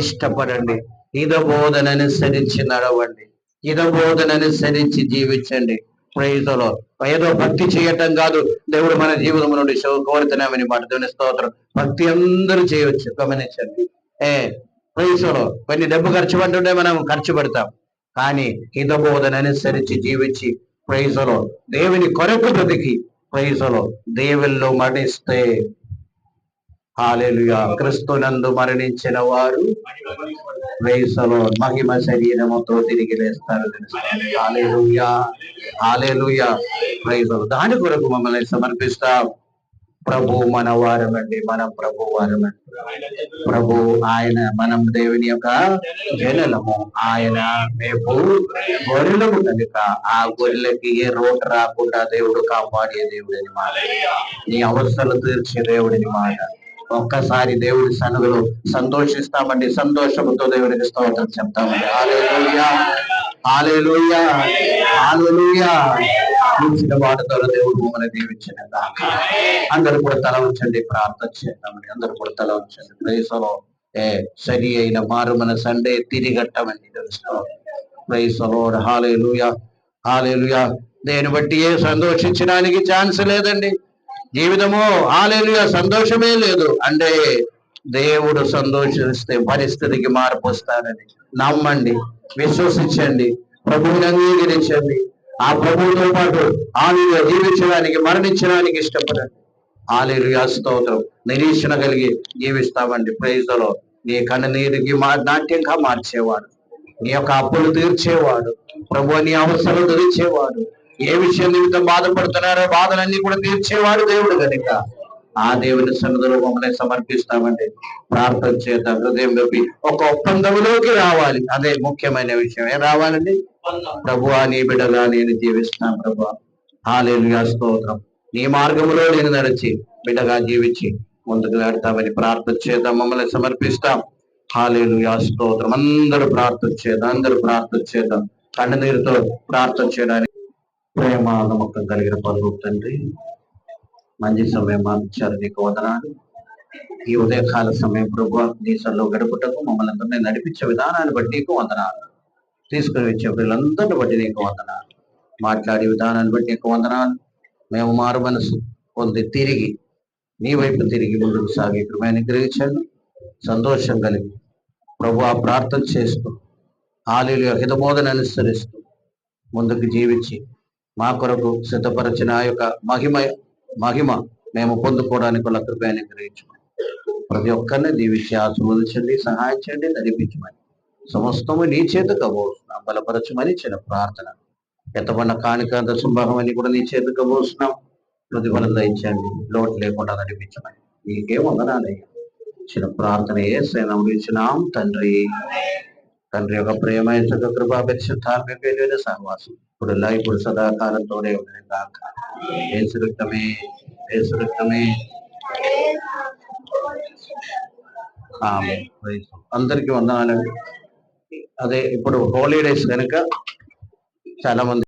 ఇష్టపడండి. హితబోధన అనుసరించి నడవండి. హితబోధన అనుసరించి జీవించండి. ప్రైజులో ఏదో భక్తి చేయటం కాదు, దేవుడు మన జీవితం నుండి కోరుతున్నామని మాట. దేవుని స్తోత్రం. భక్తి అందరూ చేయవచ్చు, గమనించండి. ప్రైజులో కొన్ని డబ్బు ఖర్చు పడుతుంటే మనం ఖర్చు పెడతాం, కానీ హితబోధన అనుసరించి జీవించి ప్రైజులో దేవుని కొరకు బ్రతికి ప్రైజులో దేవుల్లో మరణిస్తే హల్లెలూయా క్రీస్తునందు మరణించిన వారు ప్రైజులో మహిమ శరీరముతో తిరిగి లేస్తారు. హల్లెలూయా. హల్లెలూయా. ప్రైజులో దాని కొరకు మమ్మల్ని సమర్పిస్తాం. ప్రభు మన వారమండి, మనం ప్రభు వారమండి. ప్రభు ఆయన, మనం దేవుని యొక్క జనులము. ఆయన మేము గొర్రెలము కనుక ఆ గొర్రెలకి ఏ రోడ్డు రాకుండా దేవుడు కాపాడే దేవుడిని మాట, నీ అవసరాలు తీర్చే దేవుడిని మాట. ఒక్కసారి దేవుడి సన్నిధిలో సంతోషిస్తామండి. సంతోషంతో దేవుడికి స్తోత్రం చెప్తామండి. హల్లెలూయా. హల్లెలూయా. హల్లెలూయా. ఇచ్చిన వాటితో దేవుడు మమ్మల్ని దీవించిన దాక. అందరూ కూడా తల ఉంచండి, ప్రార్థన చేద్దామండి. అందరూ కూడా తల ఉంచండి. ప్రైజులో సరి అయిన మారు మనసు అంటే తిరిగట్టమని తెలుసుకో. ప్రైజులో హల్లెలూయా. హల్లెలూయా. దేని బట్టి సంతోషించడానికి ఛాన్స్ లేదండి జీవితము. హల్లెలూయా. సంతోషమే లేదు అంటే దేవుడు సంతోషిస్తే పరిస్థితికి మార్పు వస్తారని నమ్మండి, విశ్వసించండి, ప్రభువుని అంగీకరించండి. ఆ ప్రభువుతో పాటు హల్లెలూయా జీవించడానికి, మరణించడానికి ఇష్టపడండి. హల్లెలూయా స్తోత్రం. నిరీక్షణ కలిగి జీవిస్తామండి. ప్రైజులో నీ కన్నీరుకి నాట్యంగా మార్చేవాడు, నీ యొక్క అప్పులు తీర్చేవాడు, ప్రభు నీ అవసరం తీర్చేవాడు, ఏ విషయం నిమిత్తం బాధపడుతున్నారో బాధలన్నీ కూడా తీర్చేవాడు దేవుడు కనుక ఆ దేవుని సన్నిధిలో మమ్మల్ని సమర్పిస్తామండి. ప్రార్థన చేద్దాం. హృదయంలోకి ఒక ఒప్పందంలోకి రావాలి. అదే ముఖ్యమైన విషయం. ఏం రావాలండి? ప్రభువా, నీ బిడ్డగా నేను జీవిస్తున్నాను ప్రభువా. హల్లెలూయా, స్తోత్రం. నీ మార్గంలో నేను నడిచి బిడ్డగా జీవించి ముందుకు వెళ్తామని ప్రార్థన చేద్దాం. మమ్మల్ని సమర్పిస్తాం. హల్లెలూయా, స్తోత్రం. అందరూ ప్రార్థన చేద్దాం. అందరూ ప్రార్థన చేద్దాం. కన్నీరుతో ప్రార్థన చేయడానికి ప్రేమ నమ్మకం కలిగిన పరుగు తండ్రి, మంచి సమయం ఇచ్చారు. నీకు వందనాలు. ఈ ఉదయకాల సమయం ప్రభు నీ సన్నిధిలో గడుపుటకు మమ్మల్ని అందరినీ నడిపించే విధానాన్ని బట్టి నీకు వందనాలు. తీసుకుని వచ్చే పిల్లలందరిని బట్టి నీకు వందనాలు. మాట్లాడే విధానాన్ని బట్టి నీకు వందనాలు. మేము మారు మనసు పొంది తిరిగి నీ వైపు తిరిగి ముందుకు సాగి కృపను గ్రహించండి. సంతోషం కలిగి ప్రభు ప్రార్థన చేస్తూ హల్లెలూయా హితబోధన అనుసరిస్తూ ముందుకు జీవించి మా కొరకు సిద్ధపరిచిన ఆ యొక్క మహిమ మేము పొందుకోవడానికి వాళ్ళ కృపను గ్రహించమని ప్రతి ఒక్కరిని దీవించి ఆశీర్వదించండి, సహాయం చేయండి, నడిపించమని సమస్తము నీ చేతకు అవ్వస్తున్నాం. బలపరచమని చిన్న ప్రార్థన. ఎత్తబడిన కాணிక దశంభాగం అని కూడా నీ చేతకు అవ్వస్తున్నాం. ప్రతిఫలం దయచండి, లోటు లేకుండా నడిపించమని నీకే వందనాలయ్యా. చిన్న ప్రార్థన యేసునామములో ఇచ్చినాం తండ్రి. తండ్రి యొక్క ప్రేమ యొక్క కృపా పరిశుద్ధాత్మక సహవాసం ఇప్పుడు ఇప్పుడు సదాకాలంతోనే ఉండేది కాక. యేసు రక్తమే, యేసు రక్తమే. ఆమేన్. అందరికీ వందనాలండి. అదే ఇప్పుడు హాలిడేస్ కనుక చాలా మంది